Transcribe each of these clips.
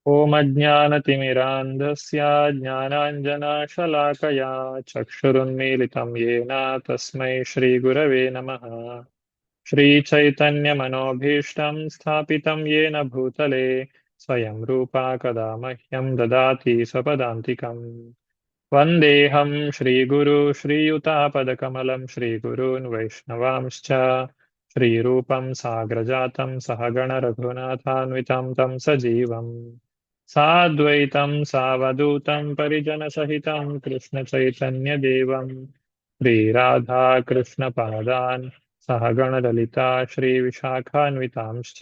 ಓಂ ಅಜ್ಞಾನತಿಮಿರಾಂಧಸ್ಯ ಜ್ಞಾನಾಂಜನಶಲಾಕಯಾ ಚಕ್ಷುರುನ್ಮೀಲಿತಂ ಯೇನ ತಸ್ಮೈ ಶ್ರೀಗುರವೇ ನಮಃ. ಶ್ರೀಚೈತನ್ಯಮನೋಭೀಷ್ಟಂ ಸ್ಥಾಪಿತಂ ಯೇನ ಭೂತಲೆ ಸ್ವಯಂ ರೂಪಾ ಕದಾ ಮಹ್ಯಂ ದದಾತಿ ಸ್ವಪದಾಂತಿಕಂ. ವಂದೇಹಂ ಶ್ರೀಗುರು ಶ್ರೀಯುತಾಪದಕಮಲಂ ಶ್ರೀಗುರೂನ್ ವೈಷ್ಣವಾಂಶ್ಚ ಶ್ರೀರೂಪಂ ಸಾಗ್ರಜಾತಂ ಸಹಗಣ ರಘುನಾಥಾನ್ವಿತಂ ತಂ ಸಜೀವಂ ಸಾದ್ವೈತಂ ಸಾವಧೂತಂ ಪರಿಜನಸಹಿತಂ ಕೃಷ್ಣಚೈತನ್ಯದೇವಂ ಶ್ರೀರಾಧಾಕೃಷ್ಣಪಾದಾನ್ ಸಹಗಣಲಲಿತಾ ಶ್ರೀವಿಶಾಖಾನ್ವಿತಾಂಶ್ಚ.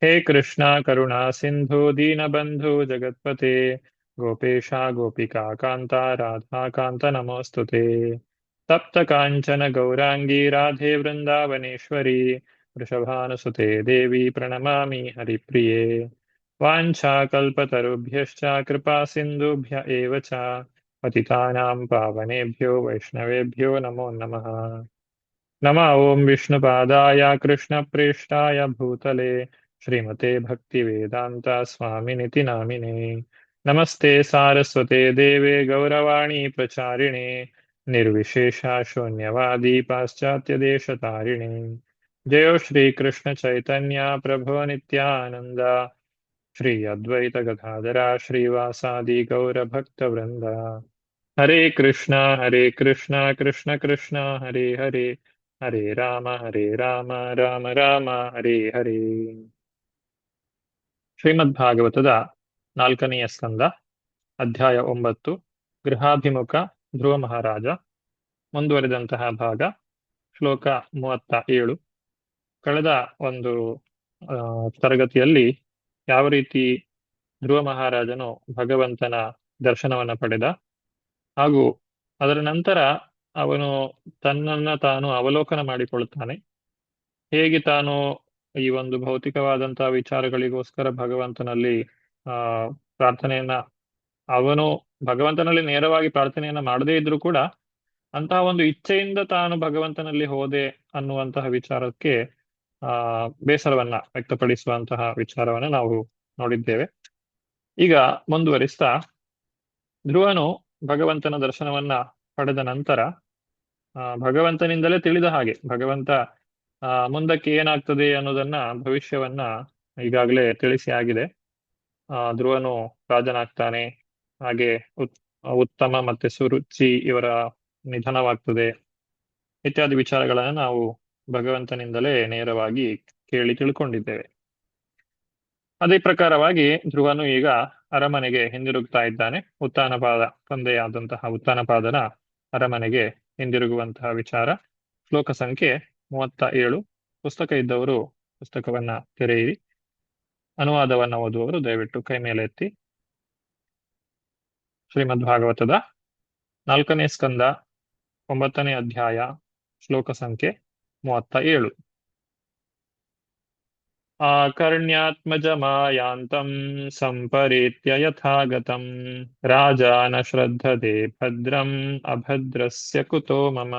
ಹೇ ಕೃಷ್ಣ ಕರುಣಾ ಸಿಂಧು ದೀನಬಂಧು ಜಗತ್ಪತೆ ಗೋಪೇಶ ಗೋಪಿಕಾ ಕಾಂತ ರಾಧಾಕಾಂತ ನಮೋಸ್ತುತೆ. ತಪ್ತ ಕಾಂಚನ ಗೌರಾಂಗಿ ರಾಧೆ ವೃಂದಾವನೇಶ್ವರಿ ವೃಷಭಾನುಸುತೆ ದೇವಿ ಪ್ರಣಮಾಮಿ ಹರಿಪ್ರಿಯೆ. ವಾಂಛಾಕಲ್ಪತರುಭ್ಯಶ್ಚ ಕೃಪಾ ಸಿಂಧುಭ್ಯ ಏವ ಚ ಪತಿತಾನಾಂ ಪಾವನೇಭ್ಯೋ ವೈಷ್ಣವೇಭ್ಯೋ ನಮೋ ನಮಃ. ನಮಃ ಓಂ ವಿಷ್ಣುಪಾದಾಯ ಕೃಷ್ಣಪ್ರೇಷ್ಠಾಯ ಭೂತಲೆ ಶ್ರೀಮತೆ ಭಕ್ತಿವೇದಾಂತ ಸ್ವಾಮಿನಿತಿ ನಾಮಿನೇ. ನಮಸ್ತೆ ಸಾರಸ್ವತೆ ದೇವೆ ಗೌರವಾಣಿ ಪ್ರಚಾರಿಣೆ ನಿರ್ವಿಶೇಷ ಶೂನ್ಯವಾದಿ ಪಾಶ್ಚಾತ್ಯ ದೇಶತಾರಿಣೆ. ಜಯೋ ಶ್ರೀ ಕೃಷ್ಣ ಚೈತನ್ಯ ಪ್ರಭೋ ನಿತ್ಯಾನಂದ ಶ್ರೀ ಅದ್ವೈತ ಗದಾಧರ ಶ್ರೀವಾಸಾದಿ ಗೌರ ಭಕ್ತ ವೃಂದ. ಹರೇ ಕೃಷ್ಣ ಕೃಷ್ಣ ಕೃಷ್ಣ ಹರೇ ಹರೇ ಹರೇ ರಾಮ ರಾಮ ರಾಮ ಹರೇ ಹರೇ. ಶ್ರೀಮದ್ ಭಾಗವತದ 4ನೆಯ ಸ್ಕಂದ, ಅಧ್ಯಾಯ 9, ಗೃಹಾಭಿಮುಖ ಧ್ರುವ ಮಹಾರಾಜ. ಮುಂದುವರೆದಂತಹ ಭಾಗ, ಶ್ಲೋಕ 37. ಕಳೆದ ಒಂದು ತರಗತಿಯಲ್ಲಿ ಯಾವ ರೀತಿ ಧ್ರುವ ಮಹಾರಾಜನು ಭಗವಂತನ ದರ್ಶನವನ್ನು ಪಡೆದ ಹಾಗೂ ಅದರ ನಂತರ ಅವನು ತನ್ನನ್ನ ತಾನು ಅವಲೋಕನ ಮಾಡಿಕೊಳ್ಳುತ್ತಾನೆ. ಹೇಗೆ ತಾನು ಈ ಒಂದು ಭೌತಿಕವಾದಂತಹ ವಿಚಾರಗಳಿಗೋಸ್ಕರ ಭಗವಂತನಲ್ಲಿ ಪ್ರಾರ್ಥನೆಯನ್ನ, ಅವನು ಭಗವಂತನಲ್ಲಿ ನೇರವಾಗಿ ಪ್ರಾರ್ಥನೆಯನ್ನ ಮಾಡದೇ ಇದ್ರೂ ಕೂಡ ಅಂತಹ ಒಂದು ಇಚ್ಛೆಯಿಂದ ತಾನು ಭಗವಂತನಲ್ಲಿ ಹೋದೆ ಅನ್ನುವಂತಹ ವಿಚಾರಕ್ಕೆ ಬೇಸರವನ್ನ ವ್ಯಕ್ತಪಡಿಸುವಂತಹ ವಿಚಾರವನ್ನ ನಾವು ನೋಡಿದ್ದೇವೆ. ಈಗ ಮುಂದುವರಿಸ್ತಾ, ಧ್ರುವನು ಭಗವಂತನ ದರ್ಶನವನ್ನ ಪಡೆದ ನಂತರ ಭಗವಂತನಿಂದಲೇ ತಿಳಿದ ಹಾಗೆ ಭಗವಂತ ಮುಂದಕ್ಕೆ ಏನಾಗ್ತದೆ ಅನ್ನೋದನ್ನ, ಭವಿಷ್ಯವನ್ನ ಈಗಾಗಲೇ ತಿಳಿಸಿ ಆಗಿದೆ. ಧ್ರುವನು ರಾಜನಾಗ್ತಾನೆ, ಹಾಗೆ ಉತ್ತಮ ಮತ್ತೆ ಸುರುಚಿ ಇವರ ನಿಧನವಾಗ್ತದೆ ಇತ್ಯಾದಿ ವಿಚಾರಗಳನ್ನು ನಾವು ಭಗವಂತನಿಂದಲೇ ನೇರವಾಗಿ ಕೇಳಿ ತಿಳ್ಕೊಂಡಿದ್ದೇವೆ. ಅದೇ ಪ್ರಕಾರವಾಗಿ ಧ್ರುವನು ಈಗ ಅರಮನೆಗೆ ಹಿಂದಿರುಗ್ತಾ ಇದ್ದಾನೆ. ಉತ್ತಾನಪಾದ, ತಂದೆಯಾದಂತಹ ಉತ್ತಾನಪಾದನ ಅರಮನೆಗೆ ಹಿಂದಿರುಗುವಂತಹ ವಿಚಾರ. ಶ್ಲೋಕ ಸಂಖ್ಯೆ 37. ಪುಸ್ತಕ ಇದ್ದವರು ಪುಸ್ತಕವನ್ನ ತೆರೆಯಿರಿ. ಅನುವಾದವನ್ನ ಓದುವವರು ದಯವಿಟ್ಟು ಕೈ ಮೇಲೆ ಎತ್ತಿ. ಶ್ರೀಮದ್ ಭಾಗವತದ 4ನೇ ಸ್ಕಂದ 9ನೇ ಅಧ್ಯಾಯ, ಶ್ಲೋಕ ಸಂಖ್ಯೆ 37. ಆಕರ್ಣ್ಯಾತ್ಮಜಮಾಯಾಂತಂ ಸಂಪರೇತ್ಯ ಯಥಾಗತಂ ರಾಜ ನ ಶ್ರದ್ಧತೆ ಭದ್ರಂ ಅಭದ್ರಸ್ಯ ಕುತೋ ಮಮ.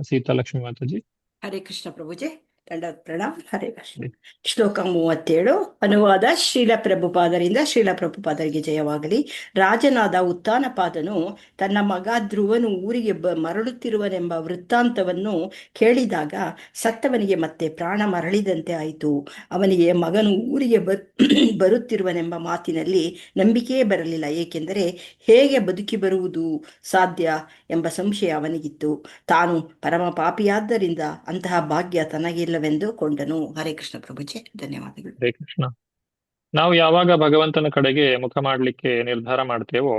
ಸೀತಾಲಕ್ಷ್ಮಿ ಮಾತಾಜಿ. ಹರೇ ಕೃಷ್ಣ ಪ್ರಭುಜೆ, ದಂಡವತ್ ಪ್ರಣಾಮ್. ಹರೇ ಕೃಷ್ಣ. ಶ್ಲೋಕ 37. ಅನುವಾದ ಶ್ರೀಲ ಪ್ರಭುಪಾದರಿಂದ. ಶ್ರೀಲ ಪ್ರಭುಪಾದರಿಗೆ ಜಯವಾಗಲಿ. ರಾಜನಾದ ಉತ್ತಾನಪಾದನು ತನ್ನ ಮಗ ಧ್ರುವನು ಊರಿಗೆ ಮರಳುತ್ತಿರುವನೆಂಬ ವೃತ್ತಾಂತವನ್ನು ಕೇಳಿದಾಗ ಸತ್ತವನಿಗೆ ಮತ್ತೆ ಪ್ರಾಣ ಮರಳಿದಂತೆ ಆಯಿತು. ಅವನಿಗೆ ಮಗನು ಊರಿಗೆ ಬರುತ್ತಿರುವನೆಂಬ ಮಾತಿನಲ್ಲಿ ನಂಬಿಕೆಯೇ ಬರಲಿಲ್ಲ. ಏಕೆಂದರೆ ಹೇಗೆ ಬದುಕಿ ಬರುವುದು ಸಾಧ್ಯ ಎಂಬ ಸಂಶಯ ಅವನಿಗಿತ್ತು. ತಾನು ಪರಮ ಪಾಪಿಯಾದ್ದರಿಂದ ಅಂತಹ ಭಾಗ್ಯ ತನಗಿಲ್ಲವೆಂದು ಕೊಂಡನು. ಹರೇ ಕೃಷ್ಣ ಪ್ರಭುಜೆ, ಧನ್ಯವಾದಗಳು. ಹರೇ ಕೃಷ್ಣ. ನಾವು ಯಾವಾಗ ಭಗವಂತನ ಕಡೆಗೆ ಮುಖ ಮಾಡಲಿಕ್ಕೆ ನಿರ್ಧಾರ ಮಾಡ್ತೇವೋ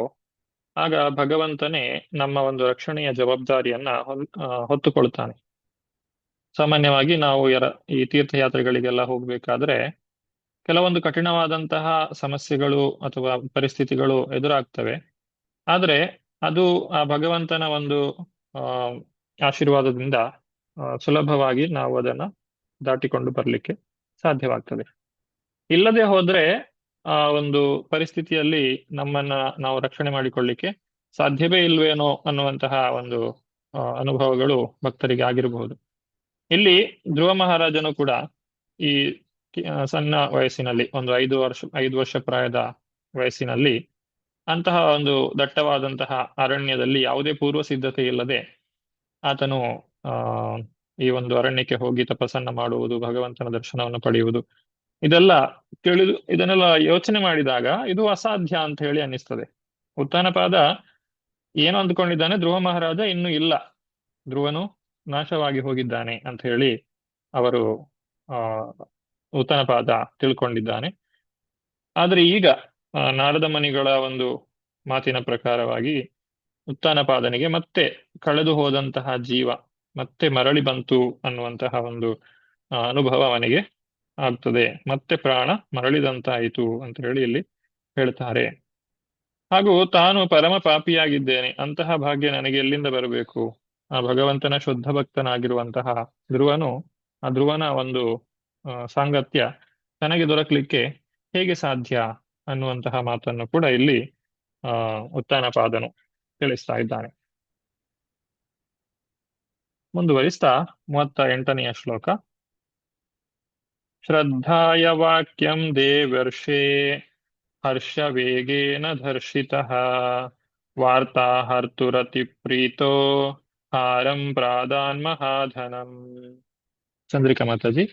ಆಗ ಭಗವಂತನೇ ನಮ್ಮ ಒಂದು ರಕ್ಷಣೆಯ ಜವಾಬ್ದಾರಿಯನ್ನ ಹೊತ್ತುಕೊಳ್ತಾನೆ. ಸಾಮಾನ್ಯವಾಗಿ ನಾವು ಈ ತೀರ್ಥಯಾತ್ರೆಗಳಿಗೆಲ್ಲ ಹೋಗ್ಬೇಕಾದ್ರೆ ಕೆಲವೊಂದು ಕಠಿಣವಾದಂತಹ ಸಮಸ್ಯೆಗಳು ಅಥವಾ ಪರಿಸ್ಥಿತಿಗಳು ಎದುರಾಗ್ತವೆ. ಆದ್ರೆ ಅದು ಆ ಭಗವಂತನ ಒಂದು ಆಶೀರ್ವಾದದಿಂದ ಸುಲಭವಾಗಿ ನಾವು ಅದನ್ನ ದಾಟಿಕೊಂಡು ಬರಲಿಕ್ಕೆ ಸಾಧ್ಯವಾಗ್ತದೆ. ಇಲ್ಲದೆ ಹೋದ್ರೆ ಆ ಒಂದು ಪರಿಸ್ಥಿತಿಯಲ್ಲಿ ನಮ್ಮನ್ನ ನಾವು ರಕ್ಷಣೆ ಮಾಡಿಕೊಳ್ಳಿಕ್ಕೆ ಸಾಧ್ಯವೇ ಇಲ್ವೇನೋ ಅನ್ನುವಂತಹ ಒಂದು ಅನುಭವಗಳು ಭಕ್ತರಿಗೆ ಆಗಿರಬಹುದು. ಇಲ್ಲಿ ಧ್ರುವ ಮಹಾರಾಜನು ಕೂಡ ಈ ಸಣ್ಣ ವಯಸ್ಸಿನಲ್ಲಿ ಒಂದು 5 ವರ್ಷ ಪ್ರಾಯದ ವಯಸ್ಸಿನಲ್ಲಿ ಅಂತಹ ಒಂದು ದಟ್ಟವಾದಂತಹ ಅರಣ್ಯದಲ್ಲಿ ಯಾವುದೇ ಪೂರ್ವ ಸಿದ್ಧತೆ ಇಲ್ಲದೆ ಆತನು ಆ ಈ ಒಂದು ಅರಣ್ಯಕ್ಕೆ ಹೋಗಿ ತಪಸ್ಸನ್ನ ಮಾಡುವುದು, ಭಗವಂತನ ದರ್ಶನವನ್ನು ಪಡೆಯುವುದು, ಇದೆಲ್ಲ ಇದನ್ನೆಲ್ಲ ಯೋಚನೆ ಮಾಡಿದಾಗ ಇದು ಅಸಾಧ್ಯ ಅಂತ ಹೇಳಿ ಅನ್ನಿಸ್ತದೆ. ಉತ್ಥಾನಪಾದ ಏನು ಅಂದ್ಕೊಂಡಿದ್ದಾನೆ, ಧ್ರುವ ಮಹಾರಾಜ ಇನ್ನು ಇಲ್ಲ, ಧ್ರುವನು ನಾಶವಾಗಿ ಹೋಗಿದ್ದಾನೆ ಅಂತ ಹೇಳಿ ಅವರು ಆ ಉತ್ಥಾನಪಾದ ತಿಳ್ಕೊಂಡಿದ್ದಾನೆ. ಆದ್ರೆ ಈಗ ನಾರದ ಮುನಿಗಳ ಒಂದು ಮಾತಿನ ಪ್ರಕಾರವಾಗಿ ಉತ್ಥಾನಪಾದನಿಗೆ ಮತ್ತೆ ಕಳೆದು ಹೋದಂತಹ ಜೀವ ಮತ್ತೆ ಮರಳಿ ಬಂತು ಅನ್ನುವಂತಹ ಒಂದು ಅನುಭವ ಅವನಿಗೆ ಆಗ್ತದೆ. ಮತ್ತೆ ಪ್ರಾಣ ಮರಳಿದಂತಾಯಿತು ಅಂತ ಹೇಳಿ ಇಲ್ಲಿ ಹೇಳ್ತಾರೆ. ಹಾಗೂ ತಾನು ಪರಮ ಪಾಪಿಯಾಗಿದ್ದೇನೆ, ಅಂತಹ ಭಾಗ್ಯ ನನಗೆ ಎಲ್ಲಿಂದ ಬರಬೇಕು? ಆ ಭಗವಂತನ ಶುದ್ಧ ಭಕ್ತನಾಗಿರುವಂತಹ ಧ್ರುವನು, ಆ ಧ್ರುವನ ಒಂದು ಸಾಂಗತ್ಯ ತನಗೆ ದೊರಕಲಿಕ್ಕೆ ಹೇಗೆ ಸಾಧ್ಯ ಅನ್ನುವಂತಹ ಮಾತನ್ನು ಕೂಡ ಇಲ್ಲಿ ಉತ್ಥಾನಪಾದನು ತಿಳಿಸ್ತಾ ಇದ್ದಾನೆ. ಮುಂದುವರಿಸ್ತಾ 38ನೆಯ ಶ್ಲೋಕ. ಶ್ರದ್ಧಾಯ ವಾಕ್ಯಂ ದೇವರ್ಷೇ ಹರ್ಷ ವೇಗೇನ ಧರ್ಷಿತಃ ವಾರ್ತಾ ಹರ್ತುರತಿ ಪ್ರೀತೋ ಹಾರಂ ಪ್ರಾದಾನ್ ಮಹಾಧನಂ. ಚಂದ್ರಿಕಾ ಮಾತಾಜಿ.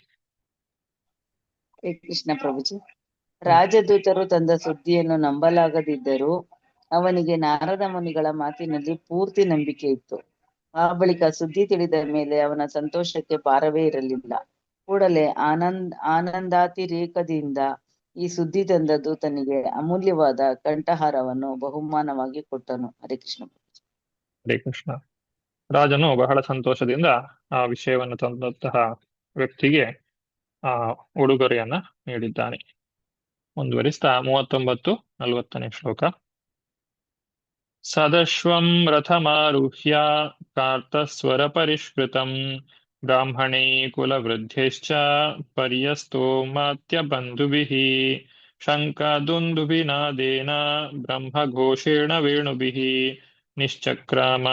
ಹರೇ ಕೃಷ್ಣ ಪ್ರಭುಜಿ. ರಾಜದೂತರು ತಂದ ಸುದ್ದಿಯನ್ನು ನಂಬಲಾಗದಿದ್ದರೂ ಅವನಿಗೆ ನಾರದ ಮುನಿಗಳ ಮಾತಿನಲ್ಲಿ ಪೂರ್ತಿ ನಂಬಿಕೆ ಇತ್ತು. ಆ ಬಳಿಕ ಸುದ್ದಿ ತಿಳಿದ ಮೇಲೆ ಅವನ ಸಂತೋಷಕ್ಕೆ ಪಾರವೇ ಇರಲಿಲ್ಲ. ಕೂಡಲೇ ಆನಂದಾತಿರೇಕದಿಂದ ಈ ಸುದ್ದಿ ತಂದ ದೂತನಿಗೆ ಅಮೂಲ್ಯವಾದ ಕಂಠಹಾರವನ್ನು ಬಹುಮಾನವಾಗಿ ಕೊಟ್ಟನು. ಹರೇ ಕೃಷ್ಣ. ಹರೇ ಕೃಷ್ಣ. ರಾಜನು ಬಹಳ ಸಂತೋಷದಿಂದ ಆ ವಿಷಯವನ್ನು ತಂದಂತಹ ವ್ಯಕ್ತಿಗೆ ಆ ಉಡುಗೊರೆಯನ್ನ ನೀಡಿದ್ದಾನೆ. ಮುಂದುವರಿಸ್ತಾ 39-40ನೇ ಶ್ಲೋಕ. ಸದಶ್ವಂ ರಥಮಾರುಹ್ಯ ಕಾರ್ತಸ್ವರ ಪರಿಷ್ಕೃತಂ ಬ್ರಾಹ್ಮಣೈ ಕುಲವೃದ್ಧೈಶ್ಚ ಪರ್ಯಸ್ತೋಮಾತ್ಯ ಬಂಧುಭಿಃ ಶಂಖದುಂದುಭಿನಾದೇನ ಬ್ರಹ್ಮಘೋಷೇಣ ವೇಣುಭಿಃ ನಿಶ್ಚಕ್ರಾಮ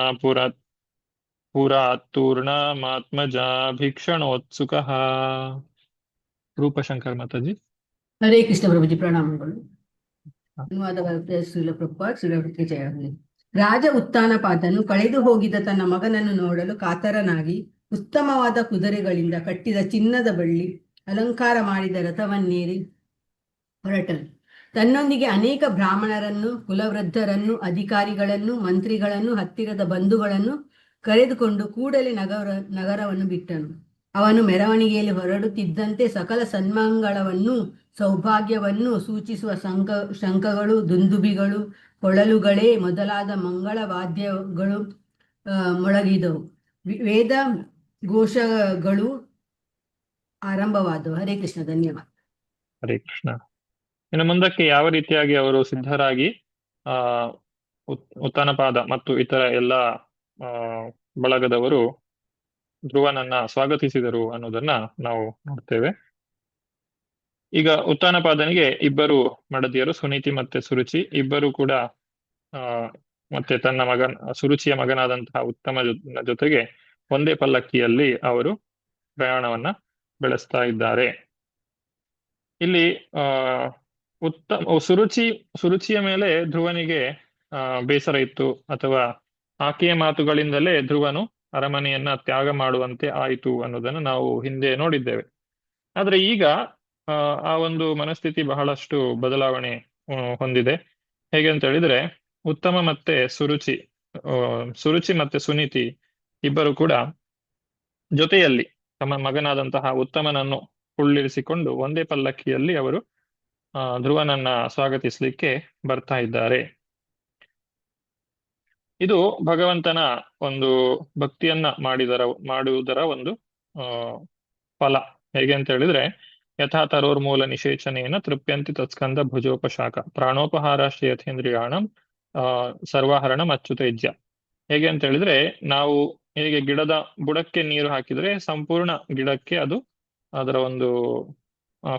ಪುರಾತ್ತೂರ್ಣಮಾತ್ಮಜಾಭಿಕ್ಷಣೋತ್ಸುಕಃ. ರೂಪಶಂಕರ್ ಮಾತಾಜಿ. ಹರೇ ಕೃಷ್ಣ ಪ್ರಭುಜಿ, ಪ್ರಣಾಮಗಳು. ಅನುವಾದ ಶ್ರೀಲ ಪ್ರಭುಪಾದ್, ಶ್ರೀಲವೃತ್ತಿ ಜಯವಾಗಲಿ. ರಾಜ ಉತ್ಥಾನಪಾದನು ಕಳೆದು ಹೋಗಿದ್ದ ತನ್ನ ಮಗನನ್ನು ನೋಡಲು ಕಾತರನಾಗಿ ಉತ್ತಮವಾದ ಕುದುರೆಗಳಿಂದ ಕಟ್ಟಿದ ಚಿನ್ನದ ಬಳ್ಳಿ ಅಲಂಕಾರ ಮಾಡಿದ ರಥವನ್ನೇರಿ ಹೊರಟನು. ತನ್ನೊಂದಿಗೆ ಅನೇಕ ಬ್ರಾಹ್ಮಣರನ್ನು, ಕುಲವೃದ್ಧರನ್ನು, ಅಧಿಕಾರಿಗಳನ್ನು, ಮಂತ್ರಿಗಳನ್ನು, ಹತ್ತಿರದ ಬಂಧುಗಳನ್ನು ಕರೆದುಕೊಂಡು ಕೂಡಲೇ ನಗರವನ್ನು ಬಿಟ್ಟನು. ಅವನು ಮೆರವಣಿಗೆಯಲ್ಲಿ ಹೊರಡುತ್ತಿದ್ದಂತೆ ಸಕಲ ಸನ್ಮಂಗಳವನ್ನು, ಸೌಭಾಗ್ಯವನ್ನು ಸೂಚಿಸುವ ಶಂಖಗಳು, ದುಂದುಬಿಗಳು, ಕೊಳಲುಗಳೇ ಮೊದಲಾದ ಮಂಗಳ ವಾದ್ಯಗಳು ಮೊಳಗಿದವು. ವೇದ ಘೋಷಗಳು ಆರಂಭವಾದವು. ಹರೇ ಕೃಷ್ಣ. ಧನ್ಯವಾದ. ಹರೇ ಕೃಷ್ಣ. ಇನ್ನು ಮುಂದಕ್ಕೆ ಯಾವ ರೀತಿಯಾಗಿ ಅವರು ಸಿದ್ಧರಾಗಿ ಉತ್ಥಾನಪಾದ ಮತ್ತು ಇತರ ಎಲ್ಲ ಬಳಗದವರು ಧ್ರುವನನ್ನ ಸ್ವಾಗತಿಸಿದರು ಅನ್ನೋದನ್ನ ನಾವು ನೋಡ್ತೇವೆ. ಈಗ ಉತ್ಥಾನಪಾದನಿಗೆ ಇಬ್ಬರು ಮಡದಿಯರು, ಸುನೀತಿ ಮತ್ತೆ ಸುರುಚಿ, ಇಬ್ಬರು ಕೂಡ ಮತ್ತೆ ತನ್ನ ಸುರುಚಿಯ ಮಗನಾದಂತಹ ಉತ್ತಮ ಜೊತೆಗೆ ಒಂದೇ ಪಲ್ಲಕ್ಕಿಯಲ್ಲಿ ಅವರು ಪ್ರಯಾಣವನ್ನ ಬೆಳೆಸ್ತಾ ಇದ್ದಾರೆ. ಇಲ್ಲಿ ಸುರುಚಿಯ ಮೇಲೆ ಧ್ರುವನಿಗೆ ಬೇಸರ ಇತ್ತು, ಅಥವಾ ಆಕೆಯ ಮಾತುಗಳಿಂದಲೇ ಧ್ರುವನು ಅರಮನೆಯನ್ನ ತ್ಯಾಗ ಮಾಡುವಂತೆ ಆಯಿತು ಅನ್ನೋದನ್ನು ನಾವು ಹಿಂದೆ ನೋಡಿದ್ದೇವೆ. ಆದ್ರೆ ಈಗ ಆ ಒಂದು ಮನಸ್ಥಿತಿ ಬಹಳಷ್ಟು ಬದಲಾವಣೆ ಹೊಂದಿದೆ. ಹೇಗೆ ಅಂತ ಹೇಳಿದ್ರೆ, ಉತ್ತಮ ಮತ್ತೆ ಸುರುಚಿ ಮತ್ತೆ ಸುನೀತಿ ಇಬ್ಬರು ಕೂಡ ಜೊತೆಯಲ್ಲಿ ತಮ್ಮ ಮಗನಾದಂತಹ ಉತ್ತಮನನ್ನು ಕುಳ್ಳಿರಿಸಿಕೊಂಡು ಒಂದೇ ಪಲ್ಲಕ್ಕಿಯಲ್ಲಿ ಅವರು ಧ್ರುವನನ್ನ ಸ್ವಾಗತಿಸ್ಲಿಕ್ಕೆ ಬರ್ತಾ ಇದ್ದಾರೆ. ಇದು ಭಗವಂತನ ಒಂದು ಭಕ್ತಿಯನ್ನ ಮಾಡುವುದರ ಒಂದು ಫಲ. ಹೇಗೆ ಅಂತ ಹೇಳಿದ್ರೆ, ಯಥಾ ತರೋರ್ಮೂಲ ನಿಷೇಚನೇನ ತೃಪ್ಯಂತಿ ತತ್ಸ್ಕಂದ ಭುಜೋಪಶಾಖ ಪ್ರಾಣೋಪಹಾರಾಶ್ಚ ಯಥೇಂದ್ರಿಯಾಣಂ ಸರ್ವಾಹರಣಂ ಅಚ್ಯುತೈಜ್ಯ. ಹೇಗೆ ಅಂತ ಹೇಳಿದ್ರೆ, ನಾವು ಹೇಗೆ ಗಿಡದ ಬುಡಕ್ಕೆ ನೀರು ಹಾಕಿದ್ರೆ ಸಂಪೂರ್ಣ ಗಿಡಕ್ಕೆ ಅದರ ಒಂದು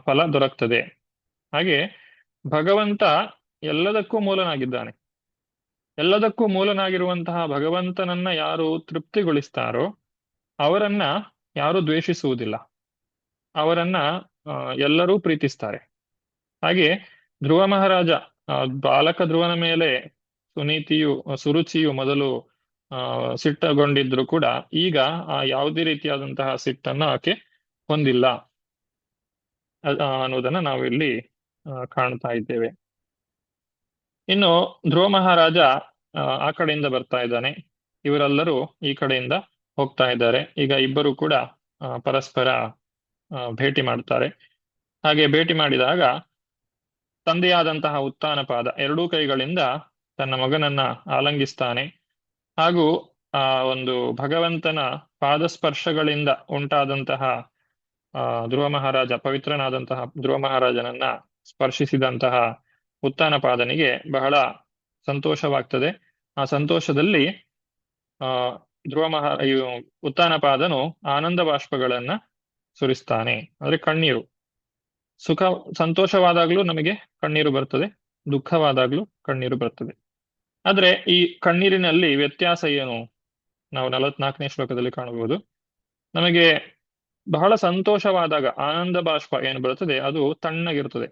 ಫಲ ದೊರಕ್ತದೆ, ಹಾಗೆ ಭಗವಂತ ಎಲ್ಲದಕ್ಕೂ ಮೂಲನಾಗಿದ್ದಾನೆ. ಎಲ್ಲದಕ್ಕೂ ಮೂಲನಾಗಿರುವಂತಹ ಭಗವಂತನನ್ನ ಯಾರು ತೃಪ್ತಿಗೊಳಿಸ್ತಾರೋ ಅವರನ್ನ ಯಾರೂ ದ್ವೇಷಿಸುವುದಿಲ್ಲ. ಅವರನ್ನ ಎಲ್ಲರೂ ಪ್ರೀತಿಸ್ತಾರೆ. ಹಾಗೆ ಧ್ರುವ ಮಹಾರಾಜ ಬಾಲಕ ಧ್ರುವನ ಮೇಲೆ ಸುರುಚಿಯು ಮೊದಲು ಸಿಟ್ಟುಗೊಂಡಿದ್ರು ಕೂಡ ಈಗ ಯಾವುದೇ ರೀತಿಯಾದಂತಹ ಸಿಟ್ಟನ್ನು ಆಕೆ ಹೊಂದಿಲ್ಲ ಅನ್ನೋದನ್ನ ನಾವು ಇಲ್ಲಿ ಕಾಣ್ತಾ ಇದ್ದೇವೆ. ಇನ್ನು ಧ್ರುವ ಮಹಾರಾಜ ಆ ಕಡೆಯಿಂದ ಬರ್ತಾ ಇದ್ದಾನೆ, ಇವರೆಲ್ಲರೂ ಈ ಕಡೆಯಿಂದ ಹೋಗ್ತಾ ಇದ್ದಾರೆ. ಈಗ ಇಬ್ಬರು ಕೂಡ ಪರಸ್ಪರ ಭೇಟಿ ಮಾಡ್ತಾರೆ. ಹಾಗೆ ಭೇಟಿ ಮಾಡಿದಾಗ ತಂದೆಯಾದಂತಹ ಉತ್ತಾನಪಾದ ಎರಡೂ ಕೈಗಳಿಂದ ತನ್ನ ಮಗನನ್ನ ಆಲಂಗಿಸ್ತಾನೆ. ಹಾಗೂ ಆ ಒಂದು ಭಗವಂತನ ಪಾದಸ್ಪರ್ಶಗಳಿಂದ ಉಂಟಾದಂತಹ ಧ್ರುವ ಮಹಾರಾಜ, ಪವಿತ್ರನಾದಂತಹ ಧ್ರುವ ಮಹಾರಾಜನನ್ನ ಸ್ಪರ್ಶಿಸಿದಂತಹ ಉತ್ತಾನಪಾದನಿಗೆ ಬಹಳ ಸಂತೋಷವಾಗ್ತದೆ. ಆ ಸಂತೋಷದಲ್ಲಿ ಉತ್ತಾನಪಾದನು ಆನಂದ ಬಾಷ್ಪಗಳನ್ನ ಸುರಿಸ್ತಾನೆ. ಅಂದ್ರೆ ಕಣ್ಣೀರು. ಸಂತೋಷವಾದಾಗ್ಲೂ ನಮಗೆ ಕಣ್ಣೀರು ಬರ್ತದೆ, ದುಃಖವಾದಾಗ್ಲೂ ಕಣ್ಣೀರು ಬರ್ತದೆ. ಆದ್ರೆ ಈ ಕಣ್ಣೀರಿನಲ್ಲಿ ವ್ಯತ್ಯಾಸ ಏನು? ನಾವು 44ನೇ ಶ್ಲೋಕದಲ್ಲಿ ಕಾಣಬಹುದು. ನಮಗೆ ಬಹಳ ಸಂತೋಷವಾದಾಗ ಆನಂದ ಬಾಷ್ಪ ಏನು ಬರುತ್ತದೆ ಅದು ತಣ್ಣಗಿರ್ತದೆ.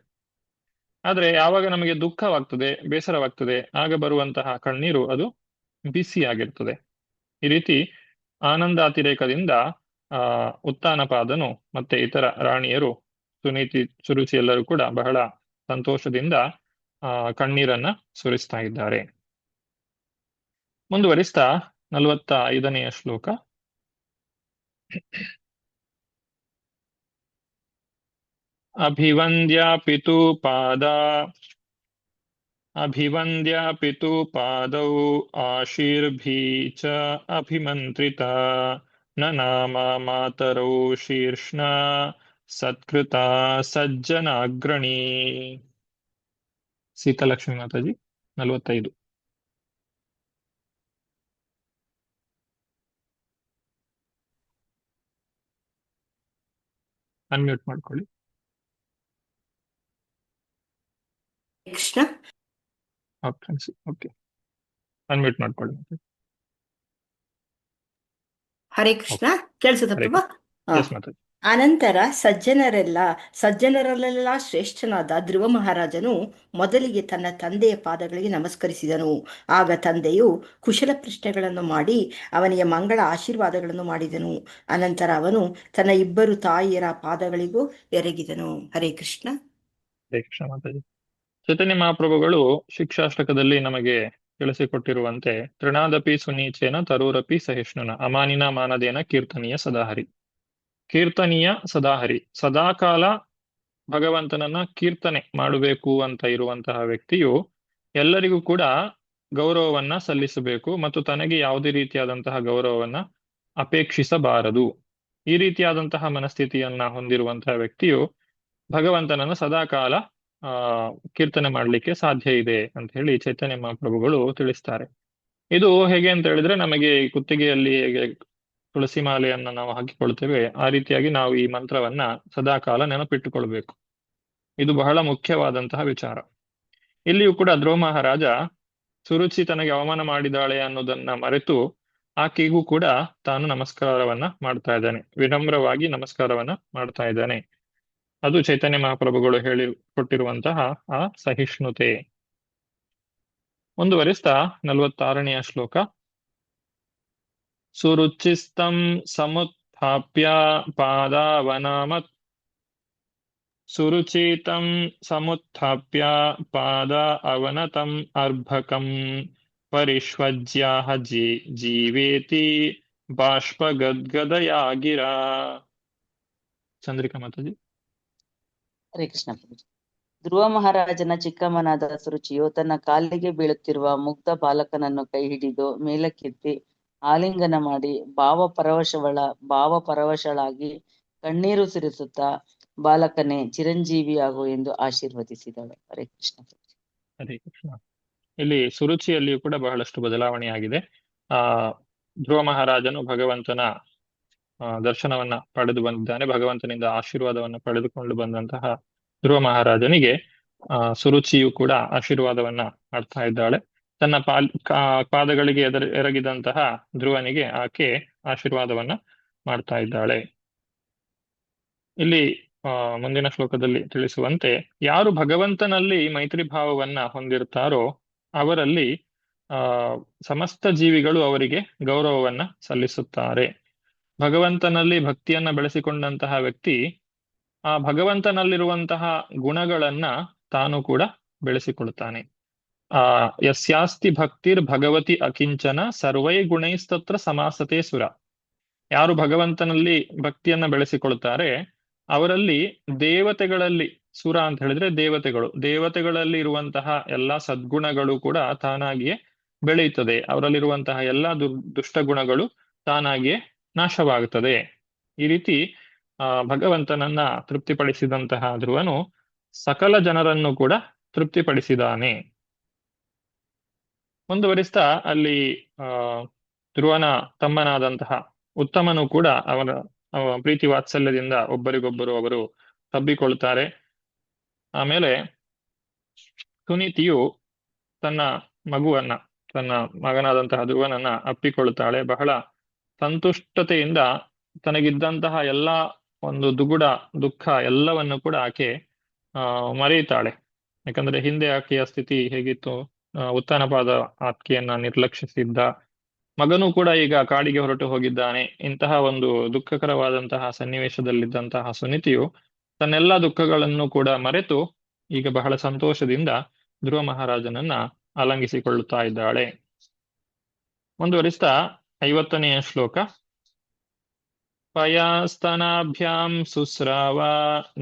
ಆದ್ರೆ ಯಾವಾಗ ನಮಗೆ ದುಃಖವಾಗ್ತದೆ, ಬೇಸರವಾಗ್ತದೆ, ಆಗ ಬರುವಂತಹ ಕಣ್ಣೀರು ಅದು ಬಿಸಿಯಾಗಿರ್ತದೆ. ಈ ರೀತಿ ಆನಂದಾತಿರೇಕದಿಂದ ಉತ್ತಾನಪಾದನು ಮತ್ತೆ ಇತರ ರಾಣಿಯರು, ಸುರುಚಿ ಎಲ್ಲರೂ ಕೂಡ ಬಹಳ ಸಂತೋಷದಿಂದ ಕಣ್ಣೀರನ್ನ ಸುರಿಸ್ತಾ ಇದ್ದಾರೆ. ಮುಂದುವರಿಸ್ತಾ 45ನೆಯ ಶ್ಲೋಕ. ಅಭಿವಂದ್ಯ ಪಿತು ಪಾದೌ ಆಶೀರ್ಭಿ ಚ ಅಭಿಮಂತ್ರಿತ ನ ನಾಮ ಮಾತರೌ ಶೀರ್ಷ್ಣ ಸತ್ಕೃತ ಸಜ್ಜನಾಗ್ರಣಿ. ಸೀತಾಲಕ್ಷ್ಮಿ ಮಾತಾಜಿ 45. ಅನ್ಮ್ಯೂಟ್ ಮಾಡ್ಕೊಳ್ಳಿ. ಕೃಷ್ಣ. ಓಕೆ, ಅನ್ಮ್ಯೂಟ್ ಮಾಡ್ಕೊಳ್ಳಿ. ಹರೇ ಕೃಷ್ಣ. ಕೇಳಿಸುತ್ತಪ್ಪ? ಮಾತಾಜಿ. ಅನಂತರ ಸಜ್ಜನರಲ್ಲೆಲ್ಲ ಶ್ರೇಷ್ಠನಾದ ಧ್ರುವ ಮಹಾರಾಜನು ಮೊದಲಿಗೆ ತನ್ನ ತಂದೆಯ ಪಾದಗಳಿಗೆ ನಮಸ್ಕರಿಸಿದನು. ಆಗ ತಂದೆಯು ಕುಶಲ ಪ್ರಶ್ನೆಗಳನ್ನು ಮಾಡಿ ಅವನಿಗೆ ಮಂಗಳ ಆಶೀರ್ವಾದಗಳನ್ನು ಮಾಡಿದನು. ಅನಂತರ ಅವನು ತನ್ನ ಇಬ್ಬರು ತಾಯಿಯರ ಪಾದಗಳಿಗೂ ಎರಗಿದನು. ಹರೇ ಕೃಷ್ಣ. ಹರೇ ಕೃಷ್ಣ ಮಾತಾಜಿ. ಚೈತನ್ಯ ಮಹಾಪ್ರಭುಗಳು ಶಿಕ್ಷಾಷ್ಟಕದಲ್ಲಿ ನಮಗೆ ತಿಳಿಸಿಕೊಟ್ಟಿರುವಂತೆ ತೃಣಾದಪಿ ಸುನೀಚೇನ ತರೂರಪಿ ಸಹಿಷ್ಣುನ ಅಮಾನಿನ ಮಾನದೇನ ಕೀರ್ತನೀಯ ಸದಾಹರಿ. ಕೀರ್ತನೀಯ ಸದಾಹರಿ, ಸದಾಕಾಲ ಭಗವಂತನನ್ನ ಕೀರ್ತನೆ ಮಾಡಬೇಕು ಅಂತ ಇರುವಂತಹ ವ್ಯಕ್ತಿಯು ಎಲ್ಲರಿಗೂ ಕೂಡ ಗೌರವವನ್ನ ಸಲ್ಲಿಸಬೇಕು ಮತ್ತು ತನಗೆ ಯಾವುದೇ ರೀತಿಯಾದಂತಹ ಗೌರವವನ್ನ ಅಪೇಕ್ಷಿಸಬಾರದು. ಈ ರೀತಿಯಾದಂತಹ ಮನಸ್ಥಿತಿಯನ್ನ ಹೊಂದಿರುವಂತಹ ವ್ಯಕ್ತಿಯು ಭಗವಂತನನ್ನು ಸದಾಕಾಲ ಕೀರ್ತನೆ ಮಾಡಲಿಕ್ಕೆ ಸಾಧ್ಯ ಇದೆ ಅಂತ ಹೇಳಿ ಚೈತನ್ಯ ಮಹಾಪ್ರಭುಗಳು ತಿಳಿಸ್ತಾರೆ. ಇದು ಹೇಗೆ ಅಂತ ಹೇಳಿದ್ರೆ, ನಮಗೆ ಈ ಕುತ್ತಿಗೆಯಲ್ಲಿ ಹೇಗೆ ತುಳಸಿ ಮಾಲೆಯನ್ನ ನಾವು ಹಾಕಿಕೊಳ್ತೇವೆ, ಆ ರೀತಿಯಾಗಿ ನಾವು ಈ ಮಂತ್ರವನ್ನ ಸದಾಕಾಲ ನೆನಪಿಟ್ಟುಕೊಳ್ಬೇಕು. ಇದು ಬಹಳ ಮುಖ್ಯವಾದಂತಹ ವಿಚಾರ. ಇಲ್ಲಿಯೂ ಕೂಡ ಧ್ರುವ ಮಹಾರಾಜ ಸುರುಚಿ ತನಗೆ ಅವಮಾನ ಮಾಡಿದಾಳೆ ಅನ್ನೋದನ್ನ ಮರೆತು ಆಕೆಗೂ ಕೂಡ ತಾನು ನಮಸ್ಕಾರವನ್ನ ಮಾಡ್ತಾ ಇದ್ದಾನೆ, ವಿನಮ್ರವಾಗಿ ನಮಸ್ಕಾರವನ್ನ ಮಾಡ್ತಾ ಇದ್ದಾನೆ. ಅದು ಚೈತನ್ಯ ಮಹಾಪ್ರಭುಗಳು ಕೊಟ್ಟಿರುವಂತಹ ಆ ಸಹಿಷ್ಣುತೆ. ಮುಂದುವರಿಸ್ತಾ 46ನೆಯ ಶ್ಲೋಕ. ಸುರುಚಿಸ್ತಂ ಸಮುತ್ಥಾಪ್ಯ ಪಾದಾವನಾಮತ್ ಸುರುಚಿತಂ ಸಮುತ್ಥಾಪ್ಯ ಪಾದ ಅವನತಂ ಅರ್ಭಕಂ ಪರಿಷ್ವಜ್ಯಾಹ ಜೀವೇತಿ ಬಾಷ್ಪಗದ್ಗದಯಾಗಿರ. ಚಂದ್ರಿಕಾ ಮಾತಾಜಿ. ಹರೇ ಕೃಷ್ಣ ಪ್ರಭುಜಿ. ಧ್ರುವ ಮಹಾರಾಜನ ಚಿಕ್ಕಮ್ಮನಾದ ಸುರುಚಿಯು ತನ್ನ ಕಾಲಿಗೆ ಬೀಳುತ್ತಿರುವ ಮುಗ್ಧ ಬಾಲಕನನ್ನು ಕೈ ಹಿಡಿದು ಮೇಲಕ್ಕೆತ್ತಿ ಆಲಿಂಗನ ಮಾಡಿ ಭಾವಪರವಶಳಾಗಿ ಕಣ್ಣೀರು ಸುರಿಸುತ್ತಾ, ಬಾಲಕನೇ ಚಿರಂಜೀವಿಯಾಗು ಎಂದು ಆಶೀರ್ವದಿಸಿದಳು. ಹರೇ ಕೃಷ್ಣ ಪ್ರಭುಜಿ. ಹರೇ ಕೃಷ್ಣ. ಇಲ್ಲಿ ಸುರುಚಿಯಲ್ಲಿಯೂ ಕೂಡ ಬಹಳಷ್ಟು ಬದಲಾವಣೆಯಾಗಿದೆ. ಧ್ರುವ ಮಹಾರಾಜನು ಭಗವಂತನ ದರ್ಶನವನ್ನ ಪಡೆದು ಬಂದಿದ್ದಾನೆ. ಭಗವಂತನಿಂದ ಆಶೀರ್ವಾದವನ್ನು ಪಡೆದುಕೊಂಡು ಬಂದಂತಹ ಧ್ರುವ ಮಹಾರಾಜನಿಗೆ ಸುರುಚಿಯು ಕೂಡ ಆಶೀರ್ವಾದವನ್ನ ಮಾಡ್ತಾ ಇದ್ದಾಳೆ. ತನ್ನ ಪಾದಗಳಿಗೆ ಎರಗಿದಂತಹ ಧ್ರುವನಿಗೆ ಆಕೆ ಆಶೀರ್ವಾದವನ್ನ ಮಾಡ್ತಾ ಇದ್ದಾಳೆ. ಇಲ್ಲಿ ಮುಂದಿನ ಶ್ಲೋಕದಲ್ಲಿ ತಿಳಿಸುವಂತೆ ಯಾರು ಭಗವಂತನಲ್ಲಿ ಮೈತ್ರಿ ಭಾವವನ್ನ ಹೊಂದಿರ್ತಾರೋ ಅವರಲ್ಲಿ ಆ ಸಮಸ್ತ ಜೀವಿಗಳು ಅವರಿಗೆ ಗೌರವವನ್ನ ಸಲ್ಲಿಸುತ್ತಾರೆ. ಭಗವಂತನಲ್ಲಿ ಭಕ್ತಿಯನ್ನ ಬೆಳೆಸಿಕೊಂಡಂತಹ ವ್ಯಕ್ತಿ ಆ ಭಗವಂತನಲ್ಲಿರುವಂತಹ ಗುಣಗಳನ್ನ ತಾನು ಕೂಡ ಬೆಳೆಸಿಕೊಳ್ತಾನೆ. ಯಸ್ಯಾಸ್ತಿ ಭಕ್ತಿರ್ ಭಗವತಿ ಅಕಿಂಚನ ಸರ್ವೈ ಗುಣೈಸ್ತತ್ರ ಸಮಾಸತೆ ಸುರ. ಯಾರು ಭಗವಂತನಲ್ಲಿ ಭಕ್ತಿಯನ್ನ ಬೆಳೆಸಿಕೊಳ್ತಾರೆ ಅವರಲ್ಲಿ ದೇವತೆಗಳಲ್ಲಿ, ಸುರ ಅಂತ ಹೇಳಿದ್ರೆ ದೇವತೆಗಳಲ್ಲಿ ಇರುವಂತಹ ಎಲ್ಲಾ ಸದ್ಗುಣಗಳು ಕೂಡ ತಾನಾಗಿಯೇ ಬೆಳೆಯುತ್ತದೆ. ಅವರಲ್ಲಿರುವಂತಹ ಎಲ್ಲಾ ದುಷ್ಟ ಗುಣಗಳು ತಾನಾಗಿಯೇ ನಾಶವಾಗುತ್ತದೆ. ಈ ರೀತಿ ಭಗವಂತನನ್ನ ತೃಪ್ತಿಪಡಿಸಿದಂತಹ ಧ್ರುವನು ಸಕಲ ಜನರನ್ನು ಕೂಡ ತೃಪ್ತಿಪಡಿಸಿದಾನೆ. ಮುಂದುವರಿಸ್ತಾ ಅಲ್ಲಿ ಧ್ರುವನ ತಮ್ಮನಾದಂತಹ ಉತ್ತಮನು ಕೂಡ ಅವನ ಪ್ರೀತಿ ವಾತ್ಸಲ್ಯದಿಂದ ಒಬ್ಬರಿಗೊಬ್ಬರು ಅವರು ತಬ್ಬಿಕೊಳ್ತಾರೆ. ಆಮೇಲೆ ಸುನೀತಿಯು ತನ್ನ ಮಗನಾದಂತಹ ಧ್ರುವನನ್ನ ಅಪ್ಪಿಕೊಳ್ತಾಳೆ. ಬಹಳ ಸಂತುಷ್ಟತೆಯಿಂದ ತನಗಿದ್ದಂತಹ ಎಲ್ಲ ಒಂದು ದುಃಖ ಎಲ್ಲವನ್ನು ಕೂಡ ಆಕೆ ಮರೆಯುತ್ತಾಳೆ. ಯಾಕಂದ್ರೆ ಹಿಂದೆ ಆಕೆಯ ಸ್ಥಿತಿ ಹೇಗಿತ್ತು, ಉತ್ಥಾನಪಾದ ಆಕೆಯನ್ನ ನಿರ್ಲಕ್ಷಿಸಿದ್ದ, ಮಗನೂ ಕೂಡ ಈಗ ಕಾಡಿಗೆ ಹೊರಟು ಹೋಗಿದ್ದಾನೆ. ಇಂತಹ ಒಂದು ದುಃಖಕರವಾದಂತಹ ಸನ್ನಿವೇಶದಲ್ಲಿದ್ದಂತಹ ಸುನೀತಿಯು ತನ್ನೆಲ್ಲ ದುಃಖಗಳನ್ನು ಕೂಡ ಮರೆತು ಈಗ ಬಹಳ ಸಂತೋಷದಿಂದ ಧ್ರುವ ಮಹಾರಾಜನನ್ನ ಆಲಂಗಿಸಿಕೊಳ್ಳುತ್ತಾ ಇದ್ದಾಳೆ. ಮುಂದುವರಿಸ್ತಾ 50ನೆಯ ಶ್ಲೋಕ. ಪಯಾಸ್ತನಾಭ್ಯಾಂ ಸುಸ್ರಾವ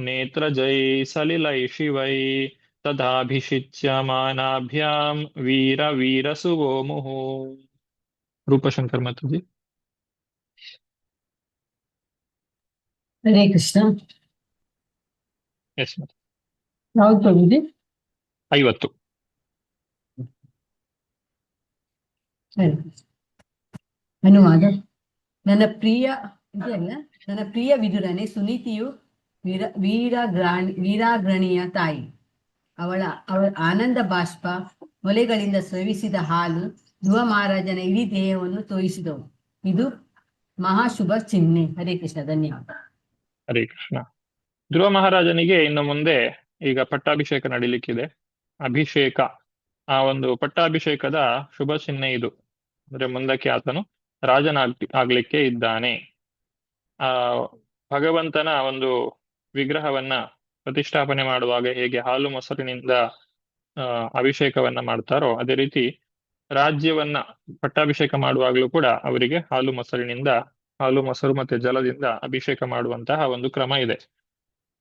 ನೇತ್ರಜೈ ಸಲಿಲೈ ಶಿವೈ ತದಾಭಿಷಿಚ್ಯಮಾನಾಭ್ಯಾಂ ವೀರ ವೀರ ಸುವೋ ಮುಹು. ರೂಪಶಂಕರ್ ಮಾತಾಜಿ. ಹರೇ ಕೃಷ್ಣ. ಎಸ್ ಮಾತಾ. ಯಾವ್ದು ಪ್ರಭುಜಿ? 50. ಸರಿ. ಅನುವಾದ. ನನ್ನ ಪ್ರಿಯ ವಿದುರನೆ, ಸುನೀತಿಯು ವೀರಾಗ್ರಣಿಯ ತಾಯಿ. ಅವಳ ಆನಂದ ಬಾಷ್ಪ ಮೊಲೆಗಳಿಂದ ಸ್ರವಿಸಿದ ಹಾಲು ಧ್ರುವ ಮಹಾರಾಜನ ಇಡೀ ದೇಹವನ್ನು ತೋರಿಸಿದವು. ಇದು ಮಹಾಶುಭ ಚಿಹ್ನೆ. ಹರೇ ಕೃಷ್ಣ. ಧನ್ಯವಾದ. ಹರೇ ಕೃಷ್ಣ. ಧ್ರುವ ಮಹಾರಾಜನಿಗೆ ಇನ್ನು ಮುಂದೆ ಈಗ ಪಟ್ಟಾಭಿಷೇಕ ನಡೀಲಿಕ್ಕಿದೆ. ಅಭಿಷೇಕ, ಆ ಒಂದು ಪಟ್ಟಾಭಿಷೇಕದ ಶುಭ ಚಿಹ್ನೆ ಇದು. ಅಂದ್ರೆ ಮುಂದಕ್ಕೆ ಆತನು ಆಗ್ಲಿಕ್ಕೆ ಇದ್ದಾನೆ. ಭಗವಂತನ ಒಂದು ವಿಗ್ರಹವನ್ನ ಪ್ರತಿಷ್ಠಾಪನೆ ಮಾಡುವಾಗ ಹೇಗೆ ಹಾಲು ಮೊಸರಿನಿಂದ ಅಭಿಷೇಕವನ್ನ ಮಾಡ್ತಾರೋ ಅದೇ ರೀತಿ ರಾಜ್ಯವನ್ನ ಪಟ್ಟಾಭಿಷೇಕ ಮಾಡುವಾಗಲೂ ಕೂಡ ಅವರಿಗೆ ಹಾಲು ಮೊಸರು ಮತ್ತೆ ಜಲದಿಂದ ಅಭಿಷೇಕ ಮಾಡುವಂತಹ ಒಂದು ಕ್ರಮ ಇದೆ.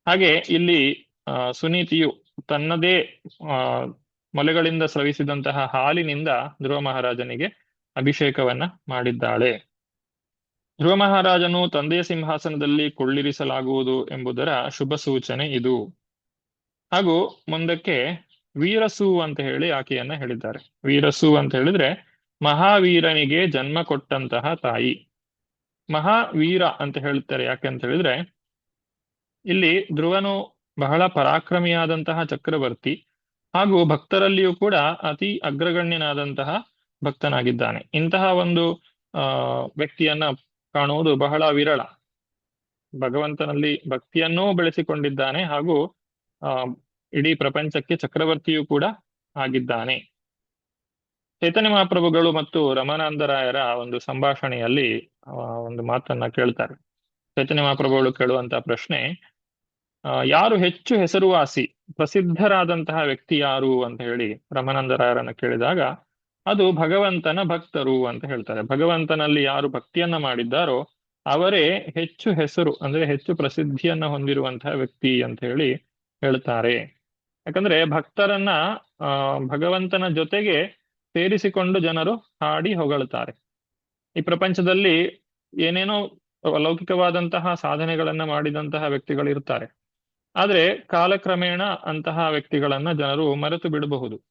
ಹಾಗೆ ಇಲ್ಲಿ ಸುನೀತಿಯು ತನ್ನದೇ ಮೊಲೆಗಳಿಂದ ಸ್ರವಿಸಿದಂತಹ ಹಾಲಿನಿಂದ ಧ್ರುವ ಮಹಾರಾಜನಿಗೆ ಅಭಿಷೇಕವನ್ನ ಮಾಡಿದ್ದಾಳೆ. ಧ್ರುವ ಮಹಾರಾಜನು ತಂದೆಯ ಸಿಂಹಾಸನದಲ್ಲಿ ಕೊಳ್ಳಿರಿಸಲಾಗುವುದು ಎಂಬುದರ ಶುಭ ಸೂಚನೆ ಇದು. ಹಾಗೂ ಮುಂದಕ್ಕೆ ವೀರಸು ಅಂತ ಹೇಳಿ ಆಕೆಯನ್ನ ಹೇಳಿದ್ದಾರೆ. ವೀರಸು ಅಂತ ಹೇಳಿದ್ರೆ ಮಹಾವೀರನಿಗೆ ಜನ್ಮ ಕೊಟ್ಟಂತಹ ತಾಯಿ. ಮಹಾವೀರ ಅಂತ ಹೇಳ್ತಾರೆ. ಯಾಕೆಂತ ಹೇಳಿದ್ರೆ ಇಲ್ಲಿ ಧ್ರುವನು ಬಹಳ ಪರಾಕ್ರಮಿಯಾದಂತಹ ಚಕ್ರವರ್ತಿ ಹಾಗೂ ಭಕ್ತರಲ್ಲಿಯೂ ಕೂಡ ಅತಿ ಅಗ್ರಗಣ್ಯನಾದಂತಹ ಭಕ್ತನಾಗಿದ್ದಾನೆ. ಇಂತಹ ಒಂದು ವ್ಯಕ್ತಿಯನ್ನ ಕಾಣುವುದು ಬಹಳ ವಿರಳ. ಭಗವಂತನಲ್ಲಿ ಭಕ್ತಿಯನ್ನೂ ಬೆಳೆಸಿಕೊಂಡಿದ್ದಾನೆ ಹಾಗೂ ಇಡೀ ಪ್ರಪಂಚಕ್ಕೆ ಚಕ್ರವರ್ತಿಯೂ ಕೂಡ ಆಗಿದ್ದಾನೆ. ಚೈತನ್ಯ ಮಹಾಪ್ರಭುಗಳು ಮತ್ತು ರಮಾನಂದರಾಯರ ಒಂದು ಸಂಭಾಷಣೆಯಲ್ಲಿ ಒಂದು ಮಾತನ್ನ ಕೇಳ್ತಾರೆ. ಚೈತನ್ಯ ಮಹಾಪ್ರಭುಗಳು ಕೇಳುವಂತಹ ಪ್ರಶ್ನೆ, ಯಾರು ಹೆಚ್ಚು ಹೆಸರುವಾಸಿ ಪ್ರಸಿದ್ಧರಾದಂತಹ ವ್ಯಕ್ತಿ ಯಾರು ಅಂತ ಹೇಳಿ ರಮಾನಂದರಾಯರನ್ನ ಕೇಳಿದಾಗ ಅದು ಭಗವಂತನ ಭಕ್ತರು ಅಂತ ಹೇಳ್ತಾರೆ. ಭಗವಂತನಲ್ಲಿ ಯಾರು ಭಕ್ತಿಯನ್ನ ಮಾಡಿದ್ದಾರೋ ಅವರೇ ಹೆಚ್ಚು ಹೆಸರು ಅಂದ್ರೆ ಹೆಚ್ಚು ಪ್ರಸಿದ್ಧಿಯನ್ನ ಹೊಂದಿರುವಂತಹ ವ್ಯಕ್ತಿ ಅಂತ ಹೇಳಿ ಹೇಳ್ತಾರೆ. ಯಾಕಂದ್ರೆ ಭಕ್ತರನ್ನ ಭಗವಂತನ ಜೊತೆಗೆ ಸೇರಿಸಿಕೊಂಡು ಜನರು ಹಾಡಿ ಹೊಗಳ್ತಾರೆ. ಈ ಪ್ರಪಂಚದಲ್ಲಿ ಏನೇನೋ ಅಲೌಕಿಕವಾದಂತಹ ಸಾಧನೆಗಳನ್ನ ಮಾಡಿದಂತಹ ವ್ಯಕ್ತಿಗಳಿರ್ತಾರೆ. ಆದ್ರೆ ಕಾಲಕ್ರಮೇಣ ಅಂತಹ ವ್ಯಕ್ತಿಗಳನ್ನ ಜನರು ಮರೆತು ಬಿಡಬಹುದು.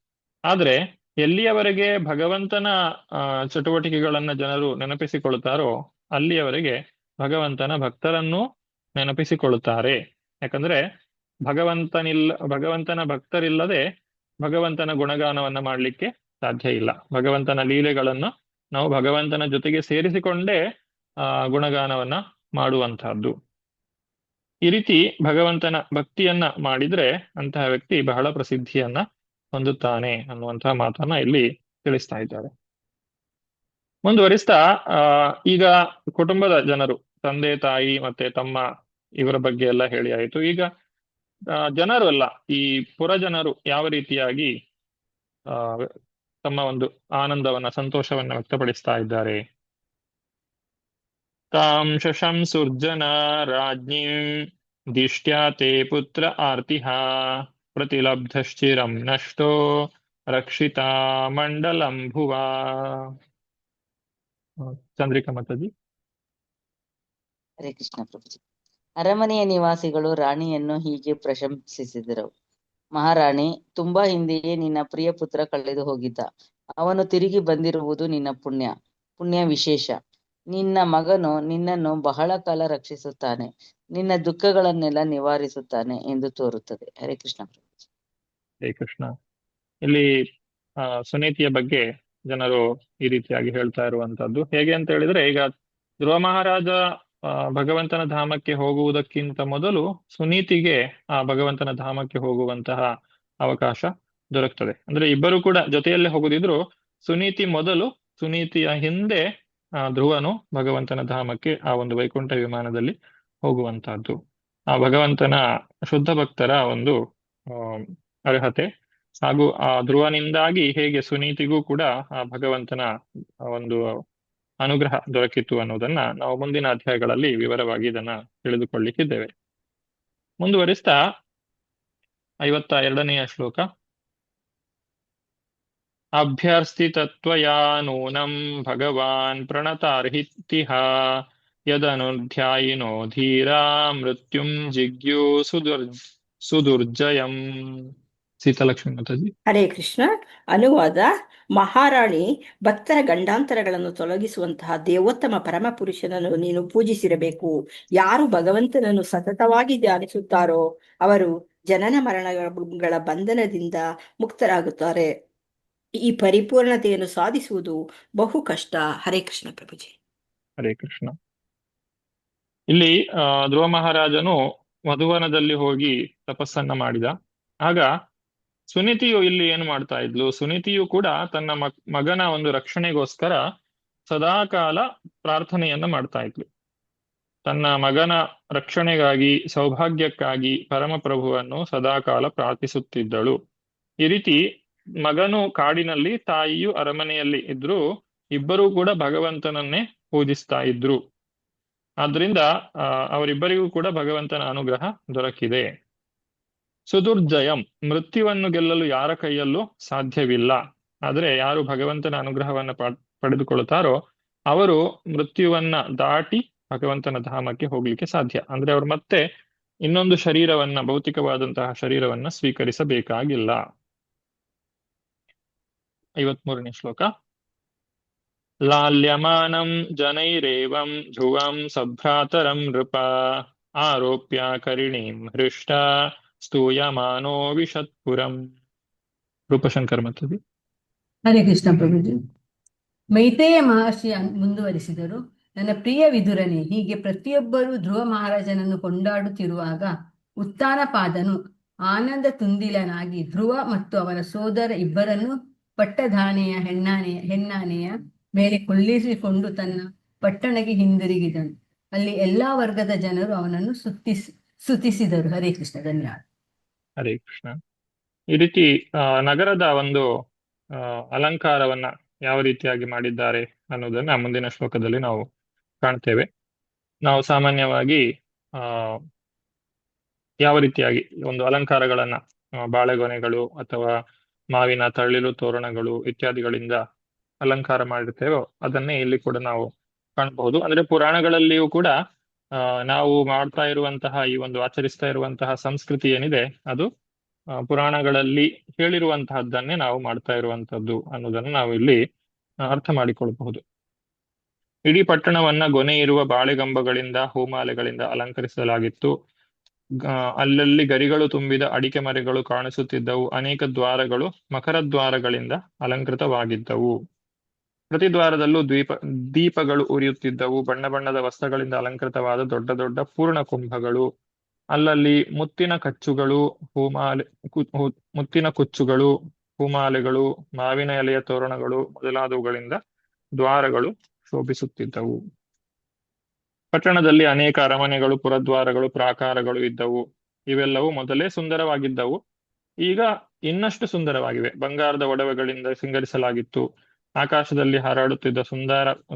ಆದ್ರೆ ಎಲ್ಲಿಯವರೆಗೆ ಭಗವಂತನ ಚಟುವಟಿಕೆಗಳನ್ನ ಜನರು ನೆನಪಿಸಿಕೊಳ್ತಾರೋ ಅಲ್ಲಿಯವರೆಗೆ ಭಗವಂತನ ಭಕ್ತರನ್ನು ನೆನಪಿಸಿಕೊಳ್ಳುತ್ತಾರೆ. ಯಾಕಂದ್ರೆ ಭಗವಂತನ ಭಕ್ತರಿಲ್ಲದೆ ಭಗವಂತನ ಗುಣಗಾನವನ್ನ ಮಾಡ್ಲಿಕ್ಕೆ ಸಾಧ್ಯ ಇಲ್ಲ. ಭಗವಂತನ ಲೀಲೆಗಳನ್ನು ನಾವು ಭಗವಂತನ ಜೊತೆಗೆ ಸೇರಿಸಿಕೊಂಡೇ ಗುಣಗಾನವನ್ನ ಮಾಡುವಂತಹದ್ದು. ಈ ರೀತಿ ಭಗವಂತನ ಭಕ್ತಿಯನ್ನ ಮಾಡಿದ್ರೆ ಅಂತಹ ವ್ಯಕ್ತಿ ಬಹಳ ಪ್ರಸಿದ್ಧಿಯನ್ನ ಹೊಂದುತ್ತಾನೆ ಅನ್ನುವಂತಹ ಮಾತನ್ನ ಇಲ್ಲಿ ತಿಳಿಸ್ತಾ ಇದ್ದಾರೆ. ಮುಂದುವರಿಸ್ತಾ ಈಗ ಕುಟುಂಬದ ಜನರು, ತಂದೆ ತಾಯಿ ಮತ್ತೆ ತಮ್ಮ, ಇವರ ಬಗ್ಗೆ ಎಲ್ಲ ಹೇಳಿ ಆಯಿತು. ಈಗ ಜನರು ಅಲ್ಲ, ಈ ಪುರಜನರು ಯಾವ ರೀತಿಯಾಗಿ ಆ ತಮ್ಮ ಒಂದು ಆನಂದವನ್ನ, ಸಂತೋಷವನ್ನ ವ್ಯಕ್ತಪಡಿಸ್ತಾ ಇದ್ದಾರೆ. ತಾಂ ಶಶಂಸುರ್ಜನ ರಾಜ್ಞೀಂ ದಿಷ್ಟ್ಯಾ ತೇ ಪುತ್ರ ಆರ್ತಿಹ ಪ್ರತಿಲಬ್ಧಶ್ಚಿರಂ ನಷ್ಟೋ ರಕ್ಷಿತಾ ಮಂಡಲಂ ಭುವಾ. ಚಂದ್ರಿಕಾ ಮಾತಾಜಿ. ಹರೇ ಕೃಷ್ಣ ಪ್ರಭುಜಿ. ಅರಮನೆಯ ನಿವಾಸಿಗಳು ರಾಣಿಯನ್ನು ಹೀಗೆ ಪ್ರಶಂಸಿಸಿದರು. ಮಹಾರಾಣಿ, ತುಂಬಾ ಹಿಂದೆಯೇ ನಿನ್ನ ಪ್ರಿಯ ಪುತ್ರ ಕಳೆದು ಹೋಗಿದ್ದ. ಅವನು ತಿರುಗಿ ಬಂದಿರುವುದು ನಿನ್ನ ಪುಣ್ಯ ವಿಶೇಷ. ನಿನ್ನ ಮಗನು ನಿನ್ನನ್ನು ಬಹಳ ಕಾಲ ರಕ್ಷಿಸುತ್ತಾನೆ, ನಿನ್ನ ದುಃಖಗಳನ್ನೆಲ್ಲ ನಿವಾರಿಸುತ್ತಾನೆ ಎಂದು ತೋರುತ್ತದೆ. ಹರೇ ಕೃಷ್ಣ ಪ್ರಭುಜಿ. ಹರೇ ಕೃಷ್ಣ. ಇಲ್ಲಿ ಸುನೀತಿಯ ಬಗ್ಗೆ ಜನರು ಈ ರೀತಿಯಾಗಿ ಹೇಳ್ತಾ ಇರುವಂತದ್ದು ಹೇಗೆ ಅಂತ ಹೇಳಿದ್ರೆ, ಈಗ ಧ್ರುವ ಮಹಾರಾಜ ಭಗವಂತನ ಧಾಮಕ್ಕೆ ಹೋಗುವುದಕ್ಕಿಂತ ಮೊದಲು ಸುನೀತಿಗೆ ಆ ಭಗವಂತನ ಧಾಮಕ್ಕೆ ಹೋಗುವಂತಹ ಅವಕಾಶ ದೊರಕ್ತದೆ. ಅಂದ್ರೆ ಇಬ್ಬರು ಕೂಡ ಜೊತೆಯಲ್ಲೇ ಹೋಗುದಿದ್ರು, ಸುನೀತಿ ಮೊದಲು, ಸುನೀತಿಯ ಹಿಂದೆ ಧ್ರುವನು ಭಗವಂತನ ಧಾಮಕ್ಕೆ ಆ ಒಂದು ವೈಕುಂಠ ವಿಮಾನದಲ್ಲಿ ಹೋಗುವಂತಹದ್ದು ಆ ಭಗವಂತನ ಶುದ್ಧ ಭಕ್ತರ ಒಂದು ಅರ್ಹತೆ. ಹಾಗೂ ಆ ಧ್ರುವನಿಂದಾಗಿ ಹೇಗೆ ಸುನೀತಿಗೂ ಕೂಡ ಆ ಭಗವಂತನ ಒಂದು ಅನುಗ್ರಹ ದೊರಕಿತು ಅನ್ನೋದನ್ನ ನಾವು ಮುಂದಿನ ಅಧ್ಯಾಯಗಳಲ್ಲಿ ವಿವರವಾಗಿ ಇದನ್ನ ತಿಳಿದುಕೊಳ್ಳಿಕ್ಕಿದ್ದೇವೆ. ಮುಂದುವರಿಸ್ತಾ 52ನೆಯ ಶ್ಲೋಕ. ಅಭ್ಯರ್ಥಿತತ್ವಯಾ ನೂನಂ ಭಗವಾನ್ ಪ್ರಣತಾರ್ಹಿತಿಹ ಯದನುಧ್ಯಾಯಿನೋ ಧೀರಾ ಮೃತ್ಯುಂ ಜಿಗ್ಯೂ ಸುದುರ್ಜಯಂ. ಸೀತಾಲಕ್ಷ್ಮಿ ಮಾತಾಜಿ. ಹರೇ ಕೃಷ್ಣ. ಅನುವಾದ: ಮಹಾರಾಣಿ, ಭಕ್ತರ ಗಂಡಾಂತರಗಳನ್ನು ತೊಲಗಿಸುವಂತಹ ದೇವೋತ್ತಮ ಪರಮಪುರುಷನನ್ನು ನೀನು ಪೂಜಿಸಿರಬೇಕು. ಯಾರು ಭಗವಂತನನ್ನು ಸತತವಾಗಿ ಧ್ಯಾನಿಸುತ್ತಾರೋ ಅವರು ಜನನ ಮರಣಗಳ ಬಂಧನದಿಂದ ಮುಕ್ತರಾಗುತ್ತಾರೆ. ಈ ಪರಿಪೂರ್ಣತೆಯನ್ನು ಸಾಧಿಸುವುದು ಬಹು ಕಷ್ಟ. ಹರೇ ಕೃಷ್ಣ ಪ್ರಭುಜಿ. ಹರೇ ಕೃಷ್ಣ. ಇಲ್ಲಿ ಧ್ರುವ ಮಹಾರಾಜನು ಮಧುವನದಲ್ಲಿ ಹೋಗಿ ತಪಸ್ಸನ್ನ ಮಾಡಿದ. ಆಗ ಸುನೀತಿಯು ಇಲ್ಲಿ ಏನು ಮಾಡ್ತಾ ಇದ್ಲು, ಸುನೀತಿಯು ಕೂಡ ತನ್ನ ಮಗನ ಒಂದು ರಕ್ಷಣೆಗೋಸ್ಕರ ಸದಾಕಾಲ ಪ್ರಾರ್ಥನೆಯನ್ನ ಮಾಡ್ತಾ ಇದ್ಲು. ತನ್ನ ಮಗನ ರಕ್ಷಣೆಗಾಗಿ, ಸೌಭಾಗ್ಯಕ್ಕಾಗಿ ಪರಮಪ್ರಭುವನ್ನು ಸದಾಕಾಲ ಪ್ರಾರ್ಥಿಸುತ್ತಿದ್ದಳು. ಈ ರೀತಿ ಮಗನು ಕಾಡಿನಲ್ಲಿ, ತಾಯಿಯು ಅರಮನೆಯಲ್ಲಿ ಇದ್ರು, ಇಬ್ಬರೂ ಕೂಡ ಭಗವಂತನನ್ನೇ ಪೂಜಿಸ್ತಾ ಇದ್ರು. ಆದ್ರಿಂದ ಅವರಿಬ್ಬರಿಗೂ ಕೂಡ ಭಗವಂತನ ಅನುಗ್ರಹ ದೊರಕಿದೆ. ಸುದುರ್ಜಯಂ, ಮೃತ್ಯುವನ್ನು ಗೆಲ್ಲಲು ಯಾರ ಕೈಯಲ್ಲೂ ಸಾಧ್ಯವಿಲ್ಲ. ಆದರೆ ಯಾರು ಭಗವಂತನ ಅನುಗ್ರಹವನ್ನ ಪಡೆದುಕೊಳ್ತಾರೋ ಅವರು ಮೃತ್ಯುವನ್ನ ದಾಟಿ ಭಗವಂತನ ಧಾಮಕ್ಕೆ ಹೋಗ್ಲಿಕ್ಕೆ ಸಾಧ್ಯ. ಅಂದ್ರೆ ಅವರು ಮತ್ತೆ ಇನ್ನೊಂದು ಶರೀರವನ್ನ, ಭೌತಿಕವಾದಂತಹ ಶರೀರವನ್ನ ಸ್ವೀಕರಿಸಬೇಕಾಗಿಲ್ಲ. 53ನೇ ಶ್ಲೋಕ. ಲಾಲ್ಯಮಾನಂ ಜನೈರೇವಂ ಧ್ರುವಂ ಸಭ್ರಾತರಂ ನೃಪ ಆರೋಪ್ಯ ಕರಿಣೀಂ ಹೃಷ್ಟ ಸ್ತೂಯಮಾನೋ ವಿಷತ್ಪುರಂ. ರೂಪಶಂಕರ್ ಮತ್ತದಿ. ಹರೇ ಕೃಷ್ಣ ಪ್ರಭುಜಿ. ಮೈತ್ರೇಯ ಮಹರ್ಷಿ ಮುಂದುವರಿಸಿದರು. ನನ್ನ ಪ್ರಿಯ ವಿದುರನೇ, ಹೀಗೆ ಪ್ರತಿಯೊಬ್ಬರೂ ಧ್ರುವ ಮಹಾರಾಜನನ್ನು ಕೊಂಡಾಡುತ್ತಿರುವಾಗ ಉತ್ಥಾನಪಾದನು ಆನಂದ ತುಂದಿಲನಾಗಿ ಧ್ರುವ ಮತ್ತು ಅವನ ಸೋದರ ಇಬ್ಬರನ್ನು ಪಟ್ಟಧಾನೆಯ ಹೆಣ್ಣಾನೆಯ ಮೇಲೆ ಕುಳ್ಳಿರಿಸಿಕೊಂಡು ತನ್ನ ಪಟ್ಟಣಕ್ಕೆ ಹಿಂದಿರುಗಿದನು. ಅಲ್ಲಿ ಎಲ್ಲಾ ವರ್ಗದ ಜನರು ಅವನನ್ನು ಸ್ತುತಿಸಿದರು. ಹರೇ ಕೃಷ್ಣ. ಧನ್ಯವಾದ. ಹರೇ ಕೃಷ್ಣ. ಈ ರೀತಿ ನಗರದ ಒಂದು ಅಲಂಕಾರವನ್ನ ಯಾವ ರೀತಿಯಾಗಿ ಮಾಡಿದ್ದಾರೆ ಅನ್ನೋದನ್ನ ಮುಂದಿನ ಶ್ಲೋಕದಲ್ಲಿ ನಾವು ಕಾಣ್ತೇವೆ. ನಾವು ಸಾಮಾನ್ಯವಾಗಿ ಯಾವ ರೀತಿಯಾಗಿ ಒಂದು ಅಲಂಕಾರಗಳನ್ನ, ಬಾಳೆಗೊನೆಗಳು ಅಥವಾ ಮಾವಿನ ತಳಿರು ತೋರಣಗಳು ಇತ್ಯಾದಿಗಳಿಂದ ಅಲಂಕಾರ ಮಾಡಿರ್ತೇವೋ ಅದನ್ನೇ ಇಲ್ಲಿ ಕೂಡ ನಾವು ಕಾಣಬಹುದು. ಅಂದ್ರೆ ಪುರಾಣಗಳಲ್ಲಿಯೂ ಕೂಡ ನಾವು ಮಾಡ್ತಾ ಇರುವಂತಹ ಈ ಒಂದು ಆಚರಿಸ್ತಾ ಇರುವಂತಹ ಸಂಸ್ಕೃತಿ ಏನಿದೆ ಅದು ಪುರಾಣಗಳಲ್ಲಿ ಹೇಳಿರುವಂತಹದ್ದನ್ನೇ ನಾವು ಮಾಡ್ತಾ ಇರುವಂತದ್ದು ಅನ್ನೋದನ್ನು ನಾವು ಇಲ್ಲಿ ಅರ್ಥ ಮಾಡಿಕೊಳ್ಳಬಹುದು. ಇಡೀ ಪಟ್ಟಣವನ್ನ ಗೊನೆ ಇರುವ ಬಾಳೆಗಂಬಗಳಿಂದ, ಹೂಮಾಲೆಗಳಿಂದ ಅಲಂಕರಿಸಲಾಗಿತ್ತು. ಅಲ್ಲಲ್ಲಿ ಗರಿಗಳು ತುಂಬಿದ ಅಡಿಕೆ ಮರಗಳು ಕಾಣಿಸುತ್ತಿದ್ದವು. ಅನೇಕ ದ್ವಾರಗಳು ಮಕರ ದ್ವಾರಗಳಿಂದ ಅಲಂಕೃತವಾಗಿದ್ದವು. ಪ್ರತಿದ್ವಾರದಲ್ಲೂ ದೀಪಗಳು ಉರಿಯುತ್ತಿದ್ದವು. ಬಣ್ಣ ಬಣ್ಣದ ವಸ್ತ್ರಗಳಿಂದ ಅಲಂಕೃತವಾದ ದೊಡ್ಡ ದೊಡ್ಡ ಪೂರ್ಣ ಕುಂಭಗಳು, ಅಲ್ಲಲ್ಲಿ ಮುತ್ತಿನ ಕಚ್ಚುಗಳು, ಮುತ್ತಿನ ಕುಚ್ಚುಗಳು, ಹೂಮಾಲೆಗಳು, ಮಾವಿನ ಎಲೆಯ ತೋರಣಗಳು ಮೊದಲಾದವುಗಳಿಂದ ದ್ವಾರಗಳು ಶೋಭಿಸುತ್ತಿದ್ದವು. ಪಟ್ಟಣದಲ್ಲಿ ಅನೇಕ ಅರಮನೆಗಳು, ಪುರದ್ವಾರಗಳು, ಪ್ರಾಕಾರಗಳು ಇದ್ದವು. ಇವೆಲ್ಲವೂ ಮೊದಲೇ ಸುಂದರವಾಗಿದ್ದವು, ಈಗ ಇನ್ನಷ್ಟು ಸುಂದರವಾಗಿವೆ. ಬಂಗಾರದ ಒಡವೆಗಳಿಂದ ಸಿಂಗರಿಸಲಾಗಿತ್ತು. ಆಕಾಶದಲ್ಲಿ ಹಾರಾಡುತ್ತಿದ್ದ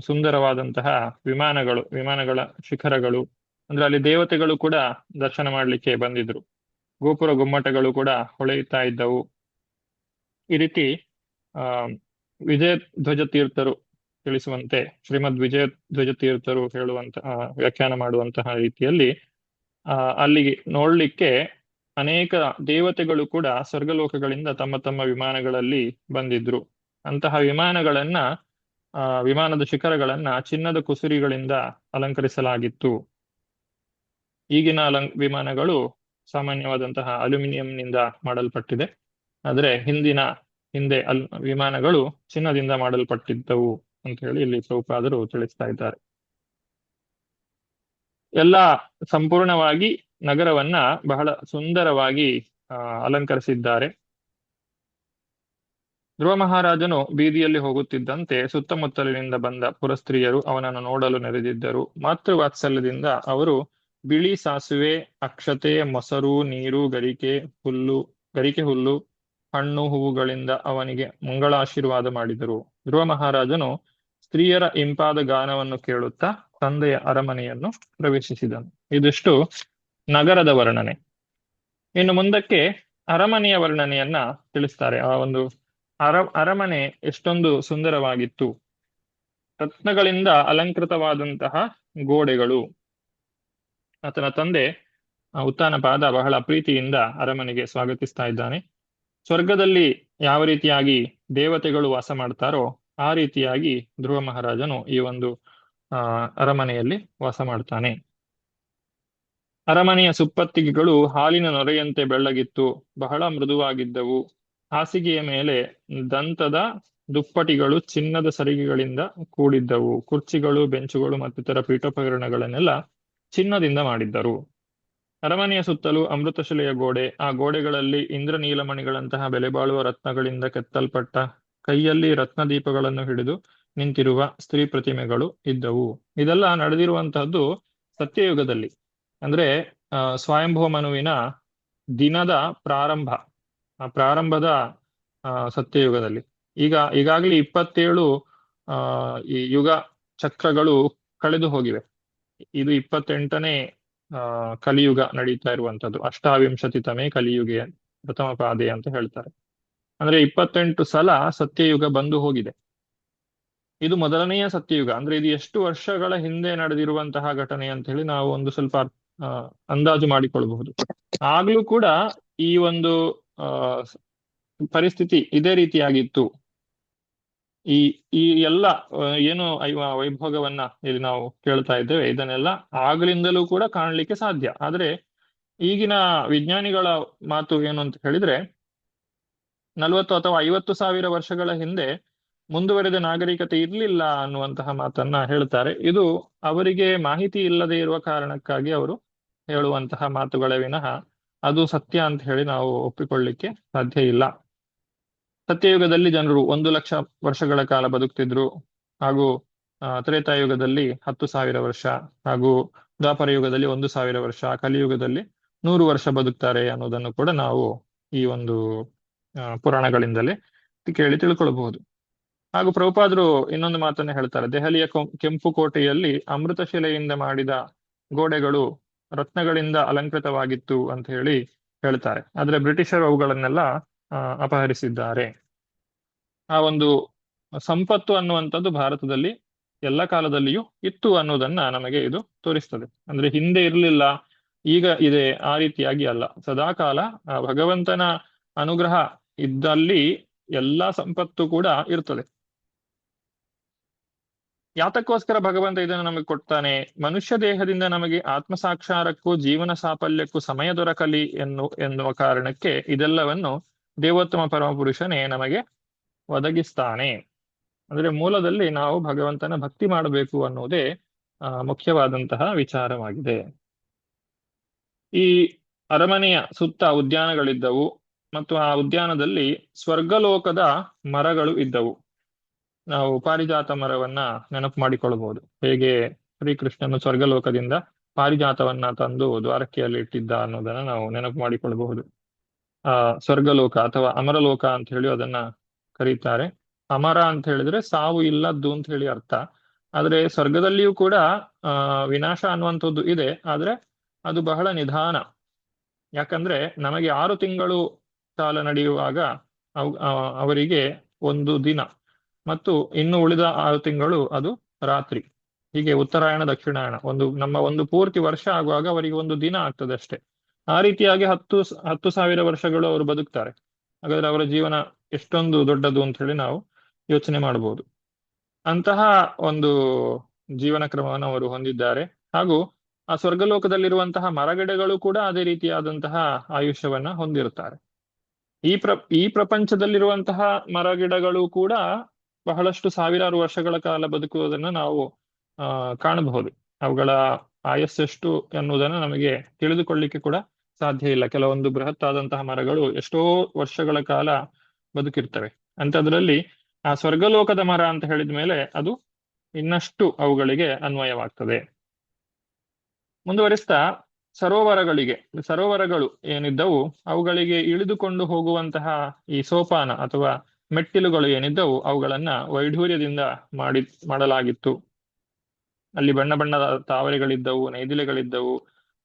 ಸುಂದರವಾದಂತಹ ವಿಮಾನಗಳ ಶಿಖರಗಳು, ಅಂದ್ರೆ ಅಲ್ಲಿ ದೇವತೆಗಳು ಕೂಡ ದರ್ಶನ ಮಾಡಲಿಕ್ಕೆ ಬಂದಿದ್ರು. ಗೋಪುರ ಗುಮ್ಮಟಗಳು ಕೂಡ ಹೊಳೆಯುತ್ತಾ ಇದ್ದವು. ಈ ರೀತಿ ಆ ವಿಜಯ ಧ್ವಜ ತೀರ್ಥರು ತಿಳಿಸುವಂತೆ, ಶ್ರೀಮದ್ ವಿಜಯ ಧ್ವಜ ತೀರ್ಥರು ಹೇಳುವಂತಹ ವ್ಯಾಖ್ಯಾನ ಮಾಡುವಂತಹ ರೀತಿಯಲ್ಲಿ ಅಲ್ಲಿಗೆ ನೋಡ್ಲಿಕ್ಕೆ ಅನೇಕ ದೇವತೆಗಳು ಕೂಡ ಸ್ವರ್ಗಲೋಕಗಳಿಂದ ತಮ್ಮ ತಮ್ಮ ವಿಮಾನಗಳಲ್ಲಿ ಬಂದಿದ್ರು. ಅಂತಹ ವಿಮಾನದ ಶಿಖರಗಳನ್ನ ಚಿನ್ನದ ಕುಸುರಿಗಳಿಂದ ಅಲಂಕರಿಸಲಾಗಿತ್ತು. ಈಗಿನ ವಿಮಾನಗಳು ಸಾಮಾನ್ಯವಾದಂತಹ ಅಲ್ಯೂಮಿನಿಯಂನಿಂದ ಮಾಡಲ್ಪಟ್ಟಿದೆ, ಆದರೆ ಹಿಂದೆ ವಿಮಾನಗಳು ಚಿನ್ನದಿಂದ ಮಾಡಲ್ಪಟ್ಟಿದ್ದವು ಅಂತ ಹೇಳಿ ಇಲ್ಲಿ ಪ್ರಭುಪಾದರು ತಿಳಿಸ್ತಾ ಇದ್ದಾರೆ. ಎಲ್ಲ ಸಂಪೂರ್ಣವಾಗಿ ನಗರವನ್ನ ಬಹಳ ಸುಂದರವಾಗಿ ಅಲಂಕರಿಸಿದ್ದಾರೆ. ಧ್ರುವ ಮಹಾರಾಜನು ಬೀದಿಯಲ್ಲಿ ಹೋಗುತ್ತಿದ್ದಂತೆ ಸುತ್ತಮುತ್ತಲಿನಿಂದ ಬಂದ ಪುರಸ್ತ್ರೀಯರು ಅವನನ್ನು ನೋಡಲು ನೆರೆದಿದ್ದರು. ಮಾತೃವಾತ್ಸಲ್ಯದಿಂದ ಅವರು ಬಿಳಿ ಸಾಸುವೆ, ಅಕ್ಷತೆ, ಮೊಸರು, ನೀರು, ಗರಿಕೆ ಹುಲ್ಲು, ಹಣ್ಣು, ಹೂವುಗಳಿಂದ ಅವನಿಗೆ ಮಂಗಳಾಶೀರ್ವಾದ ಮಾಡಿದರು. ಧ್ರುವ ಮಹಾರಾಜನು ಸ್ತ್ರೀಯರ ಇಂಪಾದ ಗಾನವನ್ನು ಕೇಳುತ್ತಾ ತಂದೆಯ ಅರಮನೆಯನ್ನು ಪ್ರವೇಶಿಸಿದನು. ಇದಿಷ್ಟು ನಗರದ ವರ್ಣನೆ. ಇನ್ನು ಮುಂದಕ್ಕೆ ಅರಮನೆಯ ವರ್ಣನೆಯನ್ನ ತಿಳಿಸ್ತಾರೆ. ಆ ಒಂದು ಅರಮನೆ ಎಷ್ಟೊಂದು ಸುಂದರವಾಗಿತ್ತು. ರತ್ನಗಳಿಂದ ಅಲಂಕೃತವಾದಂತಹ ಗೋಡೆಗಳು. ಆತನ ತಂದೆ ಉತ್ತಾನಪಾದ ಬಹಳ ಪ್ರೀತಿಯಿಂದ ಅರಮನೆಗೆ ಸ್ವಾಗತಿಸ್ತಾ ಇದ್ದಾನೆ. ಸ್ವರ್ಗದಲ್ಲಿ ಯಾವ ರೀತಿಯಾಗಿ ದೇವತೆಗಳು ವಾಸ ಮಾಡ್ತಾರೋ ಆ ರೀತಿಯಾಗಿ ಧ್ರುವ ಮಹಾರಾಜನು ಈ ಒಂದು ಅರಮನೆಯಲ್ಲಿ ವಾಸ ಮಾಡ್ತಾನೆ. ಅರಮನೆಯ ಸುಪ್ಪತ್ತಿಗೆಗಳು ಹಾಲಿನ ನೊರೆಯಂತೆ ಬೆಳ್ಳಗಿತ್ತು, ಬಹಳ ಮೃದುವಾಗಿದ್ದವು. ಹಾಸಿಗೆಯ ಮೇಲೆ ದಂತದ ದುಪ್ಪಟಿಗಳು ಚಿನ್ನದ ಸರಿಗೆಗಳಿಂದ ಕೂಡಿದ್ದವು. ಕುರ್ಚಿಗಳು, ಬೆಂಚುಗಳು ಮತ್ತಿತರ ಪೀಠೋಪಕರಣಗಳನ್ನೆಲ್ಲ ಚಿನ್ನದಿಂದ ಮಾಡಿದ್ದರು. ಅರಮನೆಯ ಸುತ್ತಲೂ ಅಮೃತಶಿಲೆಯ ಗೋಡೆ. ಆ ಗೋಡೆಗಳಲ್ಲಿ ಇಂದ್ರನೀಲಮಣಿಗಳಂತಹ ಬೆಲೆಬಾಳುವ ರತ್ನಗಳಿಂದ ಕೆತ್ತಲ್ಪಟ್ಟ, ಕೈಯಲ್ಲಿ ರತ್ನದೀಪಗಳನ್ನು ಹಿಡಿದು ನಿಂತಿರುವ ಸ್ತ್ರೀ ಪ್ರತಿಮೆಗಳು ಇದ್ದವು. ಇದೆಲ್ಲ ನಡೆದಿರುವಂತಹದ್ದು ಸತ್ಯಯುಗದಲ್ಲಿ, ಅಂದ್ರೆ ಸ್ವಯಂಭೂ ಮನುವಿನ ದಿನದ ಪ್ರಾರಂಭದ ಸತ್ಯಯುಗದಲ್ಲಿ. ಈಗಾಗಲೇ 27 ಈ ಯುಗ ಚಕ್ರಗಳು ಕಳೆದು ಹೋಗಿವೆ. ಇದು 28ನೇ ಕಲಿಯುಗ ನಡೀತಾ ಇರುವಂತದ್ದು. ಅಷ್ಟಾವಿಂಶತಿತಮೇ ಕಲಿಯುಗೆ ಪ್ರಥಮ ಪಾದೆ ಅಂತ ಹೇಳ್ತಾರೆ. ಅಂದ್ರೆ 28 ಸಲ ಸತ್ಯಯುಗ ಬಂದು ಹೋಗಿದೆ. ಇದು ಮೊದಲನೆಯ ಸತ್ಯಯುಗ. ಅಂದ್ರೆ ಇದು ಎಷ್ಟು ವರ್ಷಗಳ ಹಿಂದೆ ನಡೆದಿರುವಂತಹ ಘಟನೆ ಅಂತ ಹೇಳಿ ನಾವು ಒಂದು ಸ್ವಲ್ಪ ಅಂದಾಜು ಮಾಡಿಕೊಳ್ಬಹುದು. ಆಗ್ಲೂ ಕೂಡ ಈ ಒಂದು ಪರಿಸ್ಥಿತಿ ಇದೇ ರೀತಿಯಾಗಿತ್ತು. ಈ ಎಲ್ಲ ಏನು ವೈಭೋಗವನ್ನ ಇಲ್ಲಿ ನಾವು ಕೇಳ್ತಾ ಇದ್ದೇವೆ, ಇದನ್ನೆಲ್ಲ ಆಗ್ಲಿಂದಲೂ ಕೂಡ ಕಾಣಲಿಕ್ಕೆ ಸಾಧ್ಯ. ಆದ್ರೆ ಈಗಿನ ವಿಜ್ಞಾನಿಗಳ ಮಾತು ಏನು ಅಂತ ಹೇಳಿದ್ರೆ, 40 ಅಥವಾ 50 ಸಾವಿರ ವರ್ಷಗಳ ಹಿಂದೆ ಮುಂದುವರೆದ ನಾಗರಿಕತೆ ಇರಲಿಲ್ಲ ಅನ್ನುವಂತಹ ಮಾತನ್ನ ಹೇಳ್ತಾರೆ. ಇದು ಅವರಿಗೆ ಮಾಹಿತಿ ಇಲ್ಲದೆ ಇರುವ ಕಾರಣಕ್ಕಾಗಿ ಅವರು ಹೇಳುವಂತಹ ಮಾತುಗಳೇ ವಿನಃ ಅದು ಸತ್ಯ ಅಂತ ಹೇಳಿ ನಾವು ಒಪ್ಪಿಕೊಳ್ಳಿಕ್ಕೆ ಸಾಧ್ಯ ಇಲ್ಲ. ಸತ್ಯಯುಗದಲ್ಲಿ ಜನರು 1 ಲಕ್ಷ ವರ್ಷಗಳ ಕಾಲ ಬದುಕ್ತಿದ್ರು, ಹಾಗೂ ತ್ರೇತಾಯುಗದಲ್ಲಿ 10,000 ವರ್ಷ, ಹಾಗೂ ದ್ವಾಪರ ಯುಗದಲ್ಲಿ 1,000 ವರ್ಷ, ಕಲಿಯುಗದಲ್ಲಿ 100 ವರ್ಷ ಬದುಕ್ತಾರೆ ಅನ್ನೋದನ್ನು ಕೂಡ ನಾವು ಈ ಒಂದು ಪುರಾಣಗಳಿಂದಲೇ ಕೇಳಿ ತಿಳ್ಕೊಳ್ಬಹುದು. ಹಾಗೂ ಪ್ರಭುಪಾದರು ಇನ್ನೊಂದು ಮಾತನ್ನ ಹೇಳ್ತಾರೆ. ದೆಹಲಿಯ ಕೆಂಪು ಕೋಟೆಯಲ್ಲಿ ಅಮೃತಶಿಲೆಯಿಂದ ಮಾಡಿದ ಗೋಡೆಗಳು ರತ್ನಗಳಿಂದ ಅಲಂಕೃತವಾಗಿತ್ತು ಅಂತ ಹೇಳಿ ಹೇಳ್ತಾರೆ. ಆದ್ರೆ ಬ್ರಿಟಿಷರು ಅವುಗಳನ್ನೆಲ್ಲ ಅಪಹರಿಸಿದ್ದಾರೆ. ಆ ಒಂದು ಸಂಪತ್ತು ಅನ್ನುವಂಥದ್ದು ಭಾರತದಲ್ಲಿ ಎಲ್ಲ ಕಾಲದಲ್ಲಿಯೂ ಇತ್ತು ಅನ್ನೋದನ್ನ ನಮಗೆ ಇದು ತೋರಿಸ್ತದೆ. ಅಂದ್ರೆ ಹಿಂದೆ ಇರಲಿಲ್ಲ, ಈಗ ಇದೆ, ಆ ರೀತಿಯಾಗಿ ಅಲ್ಲ. ಸದಾಕಾಲ ಆ ಭಗವಂತನ ಅನುಗ್ರಹ ಇದ್ದಲ್ಲಿ ಎಲ್ಲಾ ಸಂಪತ್ತು ಕೂಡ ಇರ್ತದೆ. ಯಾತಕ್ಕೋಸ್ಕರ ಭಗವಂತ ಇದನ್ನು ನಮಗೆ ಕೊಡ್ತಾನೆ? ಮನುಷ್ಯ ದೇಹದಿಂದ ನಮಗೆ ಆತ್ಮಸಾಕ್ಷಾರಕ್ಕೂ ಜೀವನ ಸಾಫಲ್ಯಕ್ಕೂ ಸಮಯ ದೊರಕಲಿ ಎನ್ನುವ ಕಾರಣಕ್ಕೆ ಇದೆಲ್ಲವನ್ನು ದೇವೋತ್ತಮ ಪರಮಪುರುಷನೇ ನಮಗೆ ಒದಗಿಸ್ತಾನೆ. ಅಂದ್ರೆ ಮೂಲದಲ್ಲಿ ನಾವು ಭಗವಂತನ ಭಕ್ತಿ ಮಾಡಬೇಕು ಅನ್ನುವುದೇ ಮುಖ್ಯವಾದಂತಹ ವಿಚಾರವಾಗಿದೆ. ಈ ಅರಮನೆಯ ಸುತ್ತ ಉದ್ಯಾನಗಳಿದ್ದವು ಮತ್ತು ಆ ಉದ್ಯಾನದಲ್ಲಿ ಸ್ವರ್ಗಲೋಕದ ಮರಗಳು ಇದ್ದವು. ನಾವು ಪಾರಿಜಾತ ಮರವನ್ನ ನೆನಪು ಮಾಡಿಕೊಳ್ಳಬಹುದು. ಹೇಗೆ ಶ್ರೀಕೃಷ್ಣನು ಸ್ವರ್ಗಲೋಕದಿಂದ ಪಾರಿಜಾತವನ್ನ ತಂದು ದ್ವಾರಕೆಯಲ್ಲಿ ಇಟ್ಟಿದ್ದ ಅನ್ನೋದನ್ನ ನಾವು ನೆನಪು ಮಾಡಿಕೊಳ್ಳಬಹುದು. ಸ್ವರ್ಗಲೋಕ ಅಥವಾ ಅಮರಲೋಕ ಅಂತ ಹೇಳಿ ಅದನ್ನ ಕರೀತಾರೆ. ಅಮರ ಅಂತ ಹೇಳಿದ್ರೆ ಸಾವು ಇಲ್ಲದ್ದು ಅಂತ ಹೇಳಿ ಅರ್ಥ. ಆದ್ರೆ ಸ್ವರ್ಗದಲ್ಲಿಯೂ ಕೂಡ ವಿನಾಶ ಅನ್ನುವಂಥದ್ದು ಇದೆ, ಆದ್ರೆ ಅದು ಬಹಳ ನಿಧಾನ. ಯಾಕಂದ್ರೆ ನಮಗೆ 6 ತಿಂಗಳು ಕಾಲ ನಡೆಯುವಾಗ ಅವರಿಗೆ ಒಂದು ದಿನ, ಮತ್ತು ಇನ್ನು ಉಳಿದ 6 ತಿಂಗಳು ಅದು ರಾತ್ರಿ. ಹೀಗೆ ಉತ್ತರಾಯಣ ದಕ್ಷಿಣಾಯಣ ನಮ್ಮ ಒಂದು ಪೂರ್ತಿ ವರ್ಷ ಆಗುವಾಗ ಅವರಿಗೆ ಒಂದು ದಿನ ಆಗ್ತದೆ ಅಷ್ಟೇ. ಆ ರೀತಿಯಾಗಿ 10,000 ವರ್ಷಗಳು ಅವರು ಬದುಕ್ತಾರೆ. ಹಾಗಾದ್ರೆ ಅವರ ಜೀವನ ಎಷ್ಟೊಂದು ದೊಡ್ಡದು ಅಂತ ಹೇಳಿ ನಾವು ಯೋಚನೆ ಮಾಡಬಹುದು. ಅಂತಹ ಒಂದು ಜೀವನ ಕ್ರಮವನ್ನು ಅವರು ಹೊಂದಿದ್ದಾರೆ. ಹಾಗೂ ಆ ಸ್ವರ್ಗಲೋಕದಲ್ಲಿರುವಂತಹ ಮರಗಿಡಗಳು ಕೂಡ ಅದೇ ರೀತಿಯಾದಂತಹ ಆಯುಷ್ಯವನ್ನ ಹೊಂದಿರುತ್ತಾರೆ. ಈ ಪ್ರಪಂಚದಲ್ಲಿರುವಂತಹ ಮರಗಿಡಗಳು ಕೂಡ ಬಹಳಷ್ಟು ಸಾವಿರಾರು ವರ್ಷಗಳ ಕಾಲ ಬದುಕುವುದನ್ನು ನಾವು ಕಾಣಬಹುದು. ಅವುಗಳ ಆಯಸ್ಸೆಷ್ಟು ಎನ್ನುವುದನ್ನು ನಮಗೆ ತಿಳಿದುಕೊಳ್ಳಿಕ್ಕೆ ಕೂಡ ಸಾಧ್ಯ ಇಲ್ಲ. ಕೆಲವೊಂದು ಬೃಹತ್ ಆದಂತಹ ಮರಗಳು ಎಷ್ಟೋ ವರ್ಷಗಳ ಕಾಲ ಬದುಕಿರ್ತವೆ. ಅಂಥದ್ರಲ್ಲಿ ಆ ಸ್ವರ್ಗಲೋಕದ ಮರ ಅಂತ ಹೇಳಿದ ಮೇಲೆ ಅದು ಇನ್ನಷ್ಟು ಅವುಗಳಿಗೆ ಅನ್ವಯವಾಗ್ತದೆ. ಮುಂದುವರಿಸ್ತಾ ಸರೋವರಗಳು ಏನಿದ್ದವು ಅವುಗಳಿಗೆ ಇಳಿದುಕೊಂಡು ಹೋಗುವಂತಹ ಈ ಸೋಪಾನ ಅಥವಾ ಮೆಟ್ಟಿಲುಗಳು ಏನಿದ್ದವು ಅವುಗಳನ್ನ ವೈಢೂರ್ಯದಿಂದ ಮಾಡಲಾಗಿತ್ತು. ಅಲ್ಲಿ ಬಣ್ಣ ಬಣ್ಣದ ತಾವರೆಗಳಿದ್ದವು, ನೈದಿಲೆಗಳಿದ್ದವು,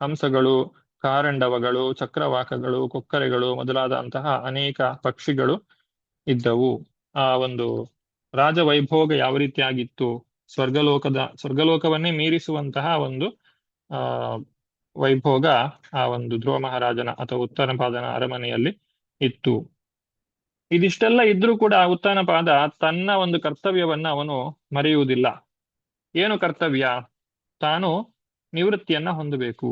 ಹಂಸಗಳು, ಕಾರಂಡವಗಳು, ಚಕ್ರವಾಕಗಳು, ಕೊಕ್ಕರೆಗಳು ಮೊದಲಾದಂತಹ ಅನೇಕ ಪಕ್ಷಿಗಳು ಇದ್ದವು. ಆ ಒಂದು ರಾಜವೈಭೋಗ ಯಾವ ರೀತಿಯಾಗಿತ್ತು, ಸ್ವರ್ಗಲೋಕವನ್ನೇ ಮೀರಿಸುವಂತಹ ಒಂದು ವೈಭೋಗ ಆ ಒಂದು ಧ್ರುವ ಮಹಾರಾಜನ ಅಥವಾ ಉತ್ತನಪಾದನ ಅರಮನೆಯಲ್ಲಿ ಇತ್ತು. ಇದಿಷ್ಟೆಲ್ಲ ಇದ್ರೂ ಕೂಡ ಉತ್ತನಪಾದ ತನ್ನ ಒಂದು ಕರ್ತವ್ಯವನ್ನ ಅವನು ಮರೆಯುವುದಿಲ್ಲ. ಏನು ಕರ್ತವ್ಯ? ತಾನು ನಿವೃತ್ತಿಯನ್ನ ಹೊಂದಬೇಕು.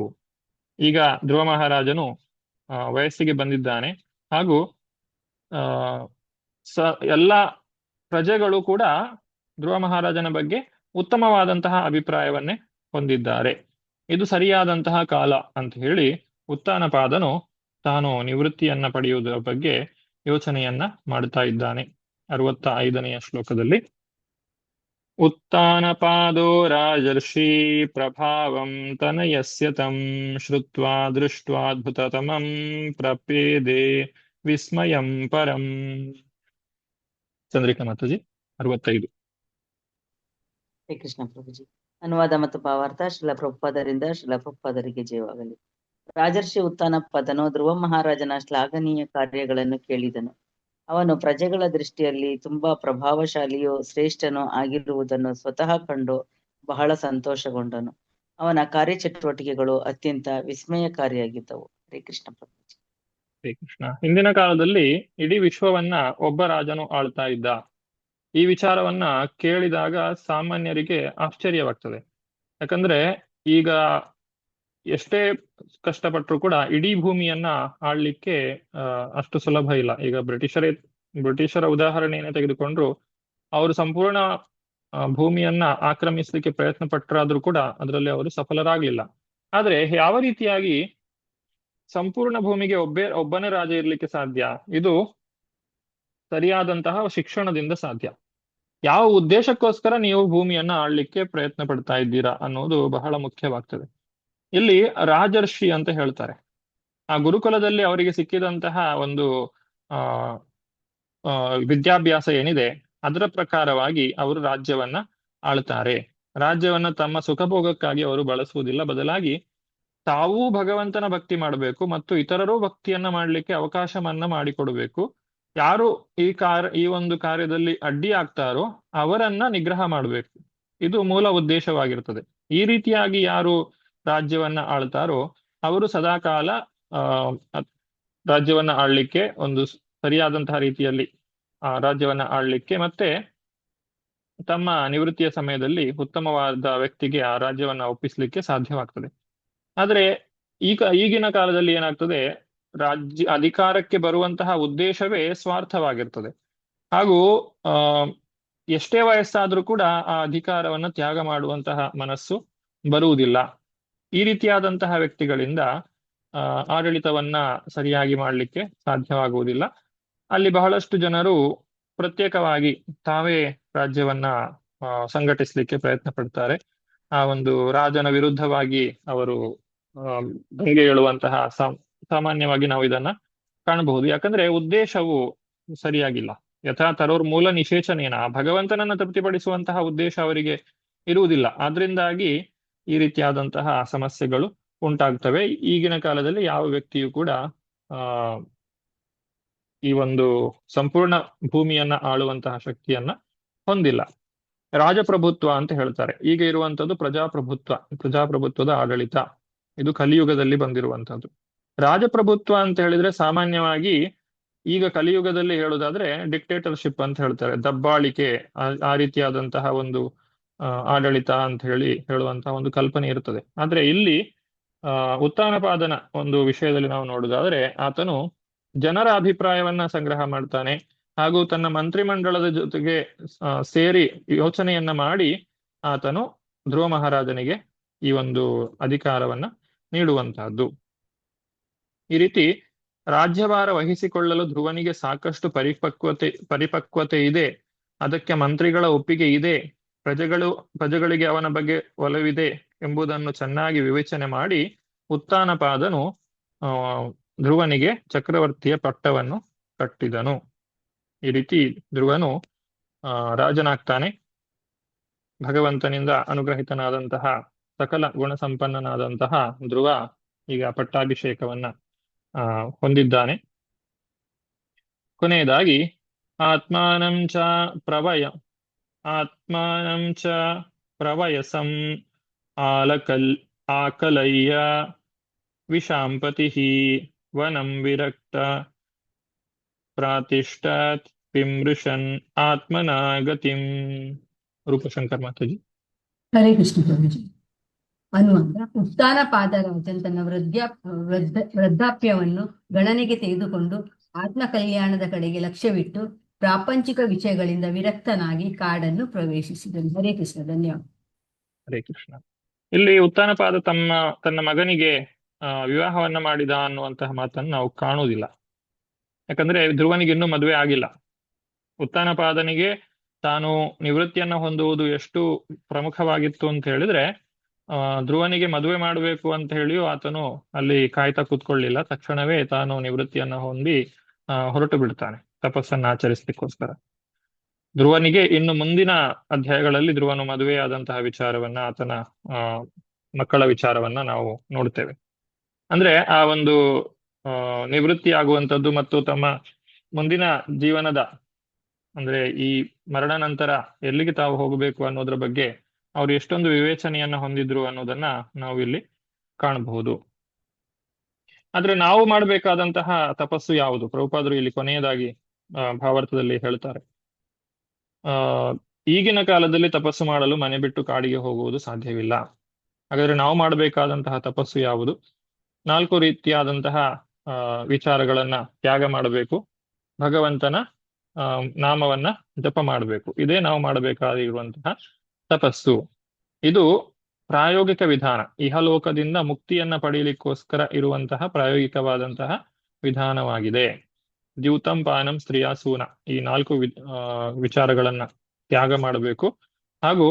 ಈಗ ಧ್ರುವ ಮಹಾರಾಜನು ವಯಸ್ಸಿಗೆ ಬಂದಿದ್ದಾನೆ, ಹಾಗೂ ಎಲ್ಲ ಪ್ರಜೆಗಳು ಕೂಡ ಧ್ರುವ ಮಹಾರಾಜನ ಬಗ್ಗೆ ಉತ್ತಮವಾದಂತಹ ಅಭಿಪ್ರಾಯವನ್ನೇ ಹೊಂದಿದ್ದಾರೆ. ಇದು ಸರಿಯಾದಂತಹ ಕಾಲ ಅಂತ ಹೇಳಿ ಉತ್ತನಪಾದನು ತಾನು ನಿವೃತ್ತಿಯನ್ನ ಪಡೆಯುವುದರ ಬಗ್ಗೆ ಯೋಚನೆಯನ್ನ ಮಾಡ್ತಾ ಇದ್ದಾನೆ. 65ನೆಯ ಶ್ಲೋಕದಲ್ಲಿ ಉತ್ತಾನಪಾದೋ ರಾಜರ್ಷಿ ಪ್ರಭಾವಂ ತನಯಸ್ಯ ತಂ ಶ್ರುತ್ವಾ ದೃಷ್ಟ್ವಾದ್ಭುತತಮಂ ಪ್ರಪೇದೆ ವಿಸ್ಮಯಂ ಪರಂ. ಚಂದ್ರಿಕಾ ಮಾತಾಜಿ 65. ಹರೇ ಕೃಷ್ಣ ಪ್ರಭುಜಿ. ಅನುವಾದ ಮತ್ತು ಭಾವಾರ್ಥ ಶ್ರೀಲ ಪ್ರಭುಪಾದರಿಂದ ಶ್ರೀಲ ಪ್ರಭುಪಾದರಿಗೆ ಜಯವಾಗಲಿ. ರಾಜರ್ಷಿ ಉತ್ತಾನಪಾದನು ಧ್ರುವ ಮಹಾರಾಜನ ಶ್ಲಾಘನೀಯ ಕಾರ್ಯಗಳನ್ನು ಕೇಳಿದನು. ಅವನು ಪ್ರಜೆಗಳ ದೃಷ್ಟಿಯಲ್ಲಿ ತುಂಬಾ ಪ್ರಭಾವಶಾಲಿಯೋ ಶ್ರೇಷ್ಠನೋ ಆಗಿರುವುದನ್ನು ಸ್ವತಃ ಕಂಡು ಬಹಳ ಸಂತೋಷಗೊಂಡನು. ಅವನ ಕಾರ್ಯಚಟುವಟಿಕೆಗಳು ಅತ್ಯಂತ ವಿಸ್ಮಯಕಾರಿಯಾಗಿದ್ದವು. ಹರೇ ಕೃಷ್ಣ ಪ್ರಭುಜಿ. ಹರೇ ಕೃಷ್ಣ. ಹಿಂದಿನ ಕಾಲದಲ್ಲಿ ಇಡೀ ವಿಶ್ವವನ್ನ ಒಬ್ಬ ರಾಜನು ಆಳ್ತಾ ಇದ್ದ. ಈ ವಿಚಾರವನ್ನ ಕೇಳಿದಾಗ ಸಾಮಾನ್ಯರಿಗೆ ಆಶ್ಚರ್ಯವಾಗ್ತದೆ. ಯಾಕಂದ್ರೆ ಈಗ ಎಷ್ಟೇ ಕಷ್ಟಪಟ್ಟರು ಕೂಡ ಇಡೀ ಭೂಮಿಯನ್ನ ಆಳ್ಲಿಕ್ಕೆ ಅಷ್ಟು ಸುಲಭ ಇಲ್ಲ. ಈಗ ಬ್ರಿಟಿಷರ ಉದಾಹರಣೆಯನ್ನೇ ತೆಗೆದುಕೊಂಡ್ರು, ಅವರು ಸಂಪೂರ್ಣ ಭೂಮಿಯನ್ನ ಆಕ್ರಮಿಸಲಿಕ್ಕೆ ಪ್ರಯತ್ನ ಪಟ್ಟರಾದ್ರೂ ಕೂಡ ಅದರಲ್ಲಿ ಅವರು ಸಫಲರಾಗ್ಲಿಲ್ಲ. ಆದ್ರೆ ಯಾವ ರೀತಿಯಾಗಿ ಸಂಪೂರ್ಣ ಭೂಮಿಗೆ ಒಬ್ಬನೇ ರಾಜ ಇರ್ಲಿಕ್ಕೆ ಸಾಧ್ಯ? ಇದು ಸರಿಯಾದಂತಹ ಶಿಕ್ಷಣದಿಂದ ಸಾಧ್ಯ. ಯಾವ ಉದ್ದೇಶಕ್ಕೋಸ್ಕರ ನೀವು ಭೂಮಿಯನ್ನ ಆಳ್ಲಿಕ್ಕೆ ಪ್ರಯತ್ನ ಪಡ್ತಾ ಇದ್ದೀರಾ ಅನ್ನೋದು ಬಹಳ ಮುಖ್ಯವಾಗ್ತದೆ. ಇಲ್ಲಿ ರಾಜರ್ಷಿ ಅಂತ ಹೇಳ್ತಾರೆ. ಆ ಗುರುಕುಲದಲ್ಲಿ ಅವರಿಗೆ ಸಿಕ್ಕಿದಂತಹ ಒಂದು ವಿದ್ಯಾಭ್ಯಾಸ ಏನಿದೆ ಅದರ ಪ್ರಕಾರವಾಗಿ ಅವರು ರಾಜ್ಯವನ್ನ ಆಳ್ತಾರೆ. ರಾಜ್ಯವನ್ನ ತಮ್ಮ ಸುಖಭೋಗಕ್ಕಾಗಿ ಅವರು ಬಳಸುವುದಿಲ್ಲ, ಬದಲಾಗಿ ತಾವೂ ಭಗವಂತನ ಭಕ್ತಿ ಮಾಡಬೇಕು ಮತ್ತು ಇತರರೂ ಭಕ್ತಿಯನ್ನ ಮಾಡಲಿಕ್ಕೆ ಅವಕಾಶವನ್ನ ಮಾಡಿಕೊಡ್ಬೇಕು. ಯಾರು ಈ ಒಂದು ಕಾರ್ಯದಲ್ಲಿ ಅಡ್ಡಿ ಆಗ್ತಾರೋ ಅವರನ್ನ ನಿಗ್ರಹ ಮಾಡಬೇಕು. ಇದು ಮೂಲ ಉದ್ದೇಶವಾಗಿರ್ತದೆ. ಈ ರೀತಿಯಾಗಿ ಯಾರು ರಾಜ್ಯವನ್ನ ಆಳ್ತಾರೋ ಅವರು ಸದಾಕಾಲ ರಾಜ್ಯವನ್ನ ಆಳ್ಲಿಕ್ಕೆ ಒಂದು ಸರಿಯಾದಂತಹ ರೀತಿಯಲ್ಲಿ ರಾಜ್ಯವನ್ನ ಆಳ್ಲಿಕ್ಕೆ ಮತ್ತೆ ತಮ್ಮ ನಿವೃತ್ತಿಯ ಸಮಯದಲ್ಲಿ ಉತ್ತಮವಾದ ವ್ಯಕ್ತಿಗೆ ಆ ರಾಜ್ಯವನ್ನ ಒಪ್ಪಿಸ್ಲಿಕ್ಕೆ ಸಾಧ್ಯವಾಗ್ತದೆ. ಆದ್ರೆ ಈಗಿನ ಕಾಲದಲ್ಲಿ ಏನಾಗ್ತದೆ, ಅಧಿಕಾರಕ್ಕೆ ಬರುವಂತಹ ಉದ್ದೇಶವೇ ಸ್ವಾರ್ಥವಾಗಿರ್ತದೆ. ಹಾಗೂ ಎಷ್ಟೇ ವಯಸ್ಸಾದ್ರೂ ಕೂಡ ಆ ಅಧಿಕಾರವನ್ನು ತ್ಯಾಗ ಮಾಡುವಂತಹ ಮನಸ್ಸು ಬರುವುದಿಲ್ಲ. ಈ ರೀತಿಯಾದಂತಹ ವ್ಯಕ್ತಿಗಳಿಂದ ಆಡಳಿತವನ್ನ ಸರಿಯಾಗಿ ಮಾಡಲಿಕ್ಕೆ ಸಾಧ್ಯವಾಗುವುದಿಲ್ಲ. ಅಲ್ಲಿ ಬಹಳಷ್ಟು ಜನರು ಪ್ರತ್ಯೇಕವಾಗಿ ತಾವೇ ರಾಜ್ಯವನ್ನ ಸಂಘಟಿಸಲಿಕ್ಕೆ ಪ್ರಯತ್ನ ಪಡ್ತಾರೆ. ಆ ಒಂದು ರಾಜನ ವಿರುದ್ಧವಾಗಿ ಅವರು ದಂಗೆ ಏಳುವಂತಹ ಸಾಮಾನ್ಯವಾಗಿ ನಾವು ಇದನ್ನ ಕಾಣಬಹುದು. ಯಾಕಂದ್ರೆ ಉದ್ದೇಶವು ಸರಿಯಾಗಿಲ್ಲ. ಯಥಾ ತರೋರ್ ಮೂಲ ನಿಷೇಚನೇನ, ಭಗವಂತನನ್ನ ತೃಪ್ತಿಪಡಿಸುವಂತಹ ಉದ್ದೇಶ ಅವರಿಗೆ ಇರುವುದಿಲ್ಲ. ಆದ್ರಿಂದಾಗಿ ಈ ರೀತಿಯಾದಂತಹ ಸಮಸ್ಯೆಗಳು ಉಂಟಾಗ್ತವೆ. ಈಗಿನ ಕಾಲದಲ್ಲಿ ಯಾವ ವ್ಯಕ್ತಿಯು ಕೂಡ ಆ ಈ ಒಂದು ಸಂಪೂರ್ಣ ಭೂಮಿಯನ್ನ ಆಳುವಂತಹ ಶಕ್ತಿಯನ್ನ ಹೊಂದಿಲ್ಲ. ರಾಜಪ್ರಭುತ್ವ ಅಂತ ಹೇಳ್ತಾರೆ. ಈಗ ಇರುವಂತದ್ದು ಪ್ರಜಾಪ್ರಭುತ್ವದ ಆಡಳಿತ. ಇದು ಕಲಿಯುಗದಲ್ಲಿ ಬಂದಿರುವಂತದ್ದು. ರಾಜಪ್ರಭುತ್ವ ಅಂತ ಹೇಳಿದ್ರೆ ಸಾಮಾನ್ಯವಾಗಿ ಈಗ ಕಲಿಯುಗದಲ್ಲಿ ಹೇಳುವುದಾದ್ರೆ ಡಿಕ್ಟೇಟರ್ಶಿಪ್ ಅಂತ ಹೇಳ್ತಾರೆ. ದಬ್ಬಾಳಿಕೆ, ಆ ರೀತಿಯಾದಂತಹ ಒಂದು ಆಡಳಿತ ಅಂತ ಹೇಳುವಂತಹ ಒಂದು ಕಲ್ಪನೆ ಇರ್ತದೆ. ಆದ್ರೆ ಇಲ್ಲಿ ಉತ್ಥಾನಪಾದನ ಒಂದು ವಿಷಯದಲ್ಲಿ ನಾವು ನೋಡುವುದಾದ್ರೆ ಆತನು ಜನರ ಅಭಿಪ್ರಾಯವನ್ನ ಸಂಗ್ರಹ ಮಾಡ್ತಾನೆ, ಹಾಗೂ ತನ್ನ ಮಂತ್ರಿಮಂಡಲದ ಜೊತೆಗೆ ಸೇರಿ ಯೋಚನೆಯನ್ನ ಮಾಡಿ ಆತನು ಧ್ರುವ ಮಹಾರಾಜನಿಗೆ ಈ ಒಂದು ಅಧಿಕಾರವನ್ನ ನೀಡುವಂತಹದ್ದು. ಈ ರೀತಿ ರಾಜ್ಯಭಾರ ವಹಿಸಿಕೊಳ್ಳಲು ಧ್ರುವನಿಗೆ ಸಾಕಷ್ಟು ಪರಿಪಕ್ವತೆ ಇದೆ. ಅದಕ್ಕೆ ಮಂತ್ರಿಗಳ ಒಪ್ಪಿಗೆ ಇದೆ. ಪ್ರಜೆಗಳಿಗೆ ಅವನ ಬಗ್ಗೆ ಒಲವಿದೆ ಎಂಬುದನ್ನು ಚೆನ್ನಾಗಿ ವಿವೇಚನೆ ಮಾಡಿ ಉತ್ಥಾನಪಾದನು ಧ್ರುವನಿಗೆ ಚಕ್ರವರ್ತಿಯ ಪಟ್ಟವನ್ನು ಕಟ್ಟಿದನು. ಈ ರೀತಿ ಧ್ರುವನು ರಾಜನಾಗ್ತಾನೆ. ಭಗವಂತನಿಂದ ಅನುಗ್ರಹಿತನಾದಂತಹ ಸಕಲ ಗುಣಸಂಪನ್ನನಾದಂತಹ ಧ್ರುವ ಈಗ ಪಟ್ಟಾಭಿಷೇಕವನ್ನ ಹೊಂದಿದ್ದಾನೆ. ಕೊನೆಯದಾಗಿ ಆತ್ಮಾನಂ ಚ ಪ್ರವಯಸಂ ಆಕಲಯ್ಯ ವಿಷಾಂಪತಿ ವನಂ ವಿರಕ್ತ ಪ್ರಾತಿಷ್ಠಾತ್ ಪಿಮೃಶನ್ ಆತ್ಮನಾಗತಿಂ. ರೂಪಶಂಕರ್ ಮಾತಾಜಿ. ಹರೇ ಕೃಷ್ಣ ಪ್ರಭುಜಿ. ಅನುವಾದ: ಉತ್ಥಾನಪಾದರಾಜನ್ ತನ್ನ ವೃದ್ಧಾಪ್ಯವನ್ನು ಗಣನೆಗೆ ತೆಗೆದುಕೊಂಡು ಆತ್ಮ ಕಲ್ಯಾಣದ ಕಡೆಗೆ ಲಕ್ಷ್ಯವಿಟ್ಟು ಪ್ರಾಪಂಚಿಕ ವಿಷಯಗಳಿಂದ ವಿರಕ್ತನಾಗಿ ಕಾಡನ್ನು ಪ್ರವೇಶಿಸಿದನು. ಹರೇ ಕೃಷ್ಣ. ಧನ್ಯವಾದ. ಹರೇ ಕೃಷ್ಣ. ಇಲ್ಲಿ ಉತ್ಥಾನಪಾದ ತನ್ನ ಮಗನಿಗೆ ವಿವಾಹವನ್ನ ಮಾಡಿದ ಅನ್ನುವಂತಹ ಮಾತನ್ನು ನಾವು ಕಾಣುವುದಿಲ್ಲ. ಯಾಕಂದ್ರೆ ಧ್ರುವನಿಗೆ ಇನ್ನೂ ಮದುವೆ ಆಗಿಲ್ಲ. ಉತ್ಥಾನಪಾದನಿಗೆ ತಾನು ನಿವೃತ್ತಿಯನ್ನ ಹೊಂದುವುದು ಎಷ್ಟು ಪ್ರಮುಖವಾಗಿತ್ತು ಅಂತ ಹೇಳಿದ್ರೆ, ಧ್ರುವನಿಗೆ ಮದುವೆ ಮಾಡಬೇಕು ಅಂತ ಹೇಳಿಯೂ ಆತನು ಅಲ್ಲಿ ಕಾಯ್ತಾ ಕೂತ್ಕೊಳ್ಳಿಲ್ಲ. ತಕ್ಷಣವೇ ತಾನು ನಿವೃತ್ತಿಯನ್ನ ಹೊಂದಿ ಹೊರಟು ಬಿಡ್ತಾನೆ ತಪಸ್ಸನ್ನು ಆಚರಿಸಲಿಕ್ಕೋಸ್ಕರ. ಧ್ರುವನಿಗೆ ಇನ್ನು ಮುಂದಿನ ಅಧ್ಯಾಯಗಳಲ್ಲಿ ಧ್ರುವನು ಮದುವೆಯಾದಂತಹ ವಿಚಾರವನ್ನ, ಆತನ ಮಕ್ಕಳ ವಿಚಾರವನ್ನ ನಾವು ನೋಡ್ತೇವೆ. ಅಂದ್ರೆ ಆ ಒಂದು ನಿವೃತ್ತಿ ಆಗುವಂಥದ್ದು ಮತ್ತು ತಮ್ಮ ಮುಂದಿನ ಜೀವನದ, ಅಂದ್ರೆ ಈ ಮರಣ ನಂತರ ಎಲ್ಲಿಗೆ ತಾವು ಹೋಗಬೇಕು ಅನ್ನೋದ್ರ ಬಗ್ಗೆ ಅವರು ಎಷ್ಟೊಂದು ವಿವೇಚನೆಯನ್ನ ಹೊಂದಿದ್ರು ಅನ್ನೋದನ್ನ ನಾವು ಇಲ್ಲಿ ಕಾಣಬಹುದು. ಆದ್ರೆ ನಾವು ಮಾಡಬೇಕಾದಂತಹ ತಪಸ್ಸು ಯಾವುದು? ಪ್ರಭುಪಾದರು ಇಲ್ಲಿ ಕೊನೆಯದಾಗಿ ಭಾವಾರ್ಥದಲ್ಲಿ ಹೇಳ್ತಾರೆ, ಈಗಿನ ಕಾಲದಲ್ಲಿ ತಪಸ್ಸು ಮಾಡಲು ಮನೆ ಬಿಟ್ಟು ಕಾಡಿಗೆ ಹೋಗುವುದು ಸಾಧ್ಯವಿಲ್ಲ. ಹಾಗಾದ್ರೆ ನಾವು ಮಾಡಬೇಕಾದಂತಹ ತಪಸ್ಸು ಯಾವುದು? 4 ರೀತಿಯಾದಂತಹ ವಿಚಾರಗಳನ್ನ ತ್ಯಾಗ ಮಾಡಬೇಕು. ಭಗವಂತನ ನಾಮವನ್ನ ಜಪ ಮಾಡಬೇಕು. ಇದೇ ನಾವು ಮಾಡಬೇಕಾಗಿರುವಂತಹ ತಪಸ್ಸು. ಇದು ಪ್ರಾಯೋಗಿಕ ವಿಧಾನ. ಇಹಲೋಕದಿಂದ ಮುಕ್ತಿಯನ್ನ ಪಡೆಯಲಿಕ್ಕೋಸ್ಕರ ಇರುವಂತಹ ಪ್ರಾಯೋಗಿಕವಾದಂತಹ ವಿಧಾನವಾಗಿದೆ. ದ್ಯೂತಂ ಪಾನಂ ಸ್ತ್ರೀಯಾಸೂನ, ಈ 4 ವಿಚಾರಗಳನ್ನ ತ್ಯಾಗ ಮಾಡಬೇಕು. ಹಾಗೂ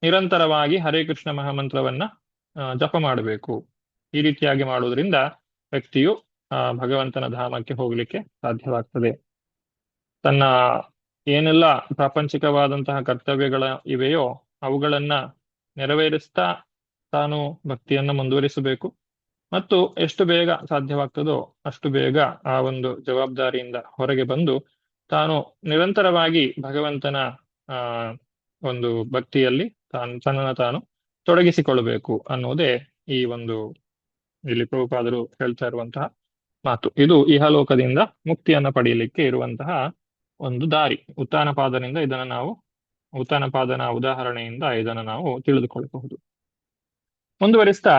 ನಿರಂತರವಾಗಿ ಹರೇ ಕೃಷ್ಣ ಮಹಾಮಂತ್ರವನ್ನ ಜಪ ಮಾಡಬೇಕು. ಈ ರೀತಿಯಾಗಿ ಮಾಡುವುದರಿಂದ ವ್ಯಕ್ತಿಯು ಭಗವಂತನ ಧಾಮಕ್ಕೆ ಹೋಗ್ಲಿಕ್ಕೆ ಸಾಧ್ಯವಾಗ್ತದೆ. ತನ್ನ ಏನೆಲ್ಲ ಪ್ರಾಪಂಚಿಕವಾದಂತಹ ಕರ್ತವ್ಯಗಳ ಇವೆಯೋ ಅವುಗಳನ್ನ ನೆರವೇರಿಸ್ತಾ ತಾನು ಭಕ್ತಿಯನ್ನ ಮುಂದುವರಿಸಬೇಕು. ಮತ್ತು ಎಷ್ಟು ಬೇಗ ಸಾಧ್ಯವಾಗ್ತದೋ ಅಷ್ಟು ಬೇಗ ಆ ಒಂದು ಜವಾಬ್ದಾರಿಯಿಂದ ಹೊರಗೆ ಬಂದು ತಾನು ನಿರಂತರವಾಗಿ ಭಗವಂತನ ಒಂದು ಭಕ್ತಿಯಲ್ಲಿ ತನ್ನನ್ನು ತಾನು ತೊಡಗಿಸಿಕೊಳ್ಳಬೇಕು ಅನ್ನೋದೇ ಈ ಒಂದು ಇಲ್ಲಿ ಪ್ರಭುಪಾದರು ಹೇಳ್ತಾ ಇರುವಂತಹ ಮಾತು. ಇದು ಇಹಲೋಕದಿಂದ ಮುಕ್ತಿಯನ್ನ ಪಡೆಯಲಿಕ್ಕೆ ಇರುವಂತಹ ಒಂದು ದಾರಿ. ಉತ್ಥಾನಪಾದನ ಉದಾಹರಣೆಯಿಂದ ಇದನ್ನು ನಾವು ತಿಳಿದುಕೊಳ್ಳಬಹುದು. ಮುಂದುವರಿಸ್ತಾ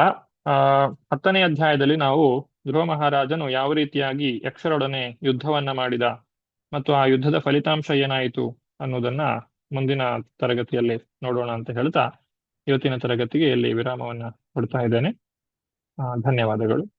10ನೇ ಅಧ್ಯಾಯದಲ್ಲಿ ನಾವು ಧ್ರುವ ಮಹಾರಾಜನು ಯಾವ ರೀತಿಯಾಗಿ ಯಕ್ಷರೊಡನೆ ಯುದ್ಧವನ್ನ ಮಾಡಿದ ಮತ್ತು ಆ ಯುದ್ಧದ ಫಲಿತಾಂಶ ಏನಾಯಿತು ಅನ್ನೋದನ್ನ ಮುಂದಿನ ತರಗತಿಯಲ್ಲಿ ನೋಡೋಣ ಅಂತ ಹೇಳ್ತಾ ಇವತ್ತಿನ ತರಗತಿಗೆ ಇಲ್ಲಿ ವಿರಾಮವನ್ನ ಕೊಡ್ತಾ ಇದ್ದೇನೆ. ಧನ್ಯವಾದಗಳು.